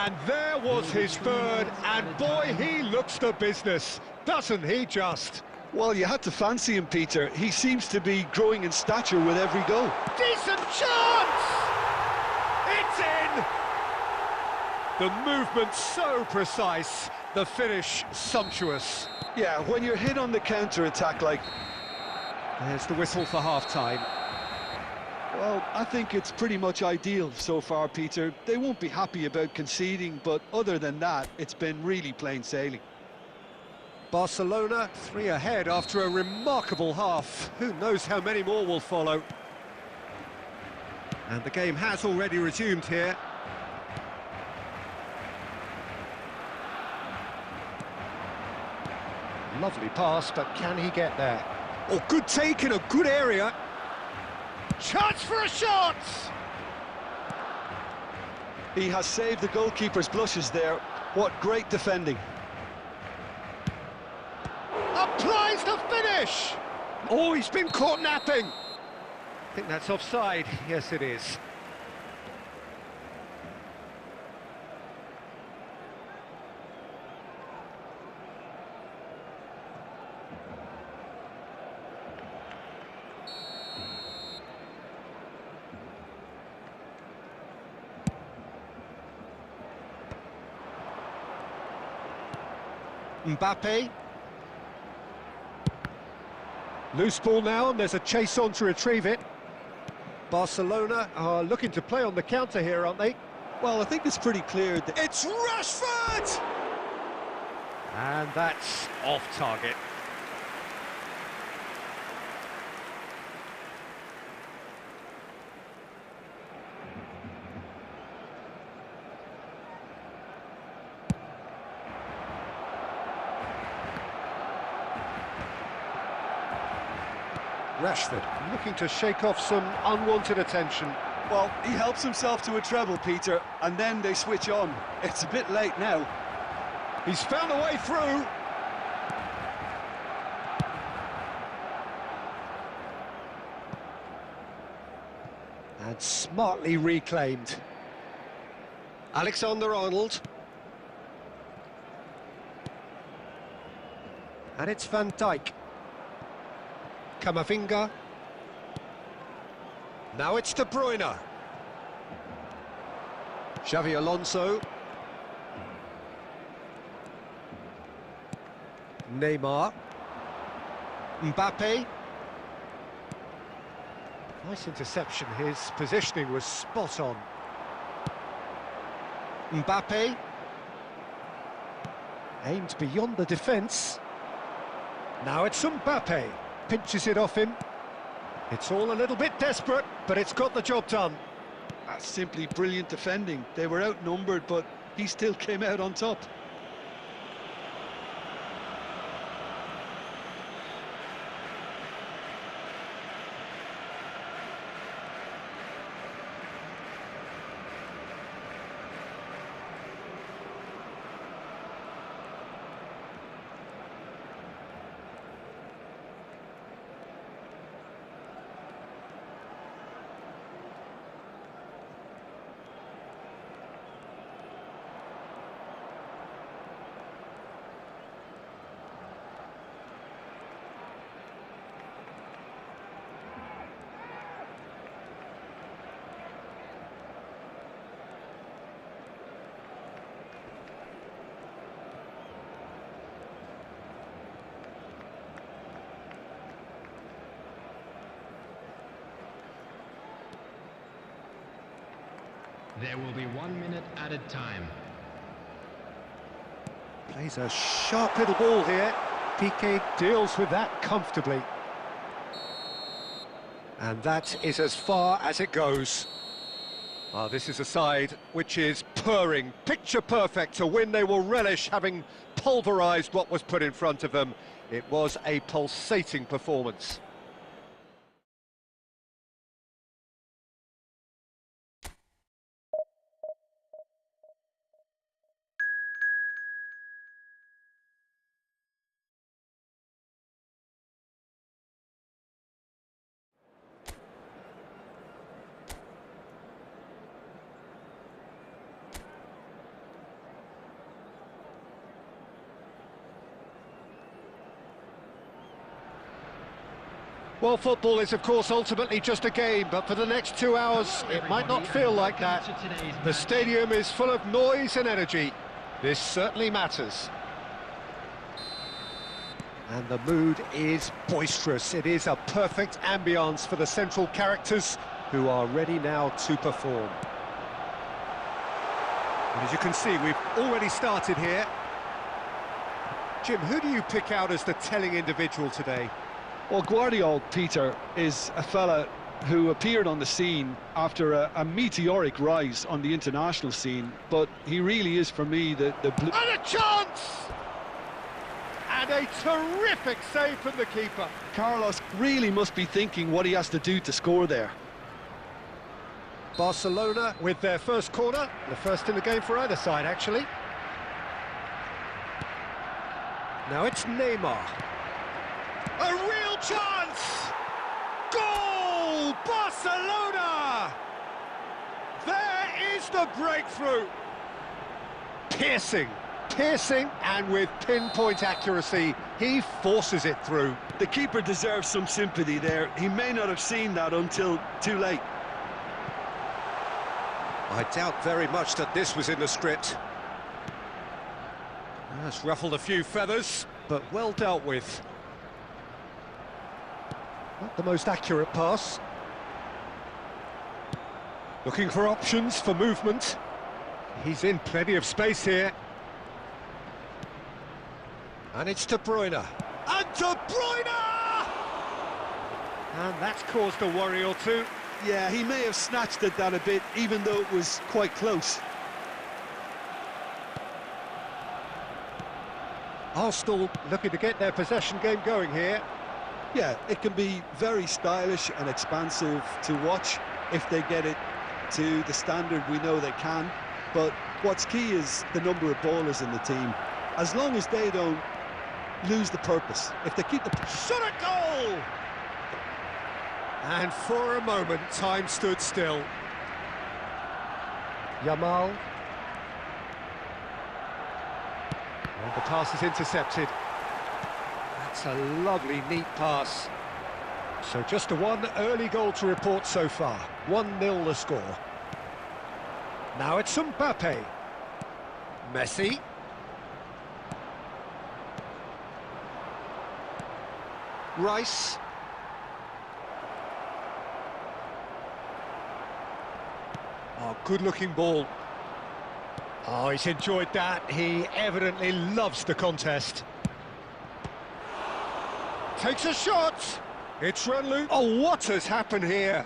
And there was his third, and boy, he looks the business, doesn't he just? Well, you had to fancy him, Peter. He seems to be growing in stature with every goal. Decent chance! It's in! The movement so precise, the finish sumptuous. Yeah, when you're hit on the counter-attack like... There's the whistle for half-time. Well, I think it's pretty much ideal so far, Peter. They won't be happy about conceding, but other than that, it's been really plain sailing. Barcelona 3 ahead after a remarkable half. Who knows how many more will follow. And the game has already resumed here. Lovely pass, but can he get there? Oh, good take in a good area. Chance for a shot! He has saved the goalkeeper's blushes there. What great defending. Applies the finish! Oh, he's been caught napping. I think that's offside. Yes, it is. Mbappe. Loose ball now, and there's a chase on to retrieve it. Barcelona are looking to play on the counter here, aren't they? Well, I think it's pretty clear that... It's Rashford! And that's off target. Rashford looking to shake off some unwanted attention. Well, he helps himself to a treble, Peter, and then they switch on. It's a bit late now. He's found a way through. And smartly reclaimed. Alexander-Arnold. And it's Van Dijk. Camavinga. Now it's De Bruyne. Xavi Alonso. Neymar. Mbappe. Nice interception, his positioning was spot on. Mbappe. Aimed beyond the defence. Now it's Mbappe. Pinches it off him. It's all a little bit desperate, but it's got the job done. That's simply brilliant defending. They were outnumbered, but he still came out on top. There will be 1 minute added time. Plays a sharp little ball here. Piqué deals with that comfortably. And that is as far as it goes. This is a side which is purring, picture perfect to win. They will relish having pulverised what was put in front of them. It was a pulsating performance. Well, football is, of course, ultimately just a game, but for the next 2 hours, it might not feel like that. The stadium is full of noise and energy. This certainly matters. And the mood is boisterous. It is a perfect ambience for the central characters who are ready now to perform. And as you can see, we've already started here. Jim, who do you pick out as the telling individual today? Well, Guardiola, Peter, is a fella who appeared on the scene after a meteoric rise on the international scene, but he really is, for me, the blue... And a chance! And a terrific save from the keeper. Carlos really must be thinking what he has to do to score there. Barcelona with their first corner, the first in the game for either side, actually. Now it's Neymar. A real chance! Goal! Barcelona! There is the breakthrough! Piercing, and with pinpoint accuracy, he forces it through. The keeper deserves some sympathy there. He may not have seen that until too late. I doubt very much that this was in the script. That's ruffled a few feathers, but well dealt with. Not the most accurate pass. Looking for options for movement. He's in plenty of space here. And it's De Bruyne. And De Bruyne! And that's caused a worry or two. Yeah, he may have snatched at that a bit, even though it was quite close. Arsenal looking to get their possession game going here. Yeah, it can be very stylish and expansive to watch if they get it to the standard we know they can. But what's key is the number of ballers in the team. As long as they don't lose the purpose, if they keep the... Shot at goal! And for a moment, time stood still. Yamal. And the pass is intercepted. That's a lovely, neat pass. So just a one early goal to report so far. 1-0 the score. Now it's Mbappe. Messi. Rice. Oh, good-looking ball. Oh, he's enjoyed that. He evidently loves the contest. Takes a shot. It's run loose. Oh, what has happened here?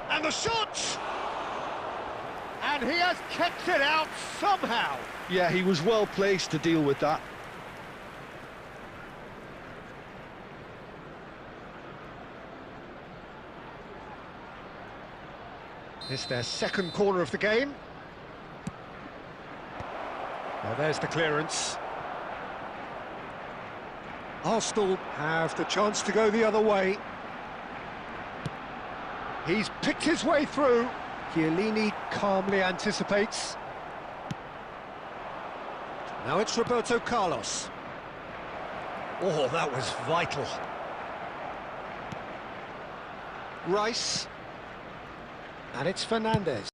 And the shot! And he has kept it out somehow. Yeah, he was well placed to deal with that. It's their second corner of the game. Well, there's the clearance. Arsenal have the chance to go the other way. He's picked his way through. Chiellini calmly anticipates. Now it's Roberto Carlos. Oh, that was vital. Rice. And it's Fernandez.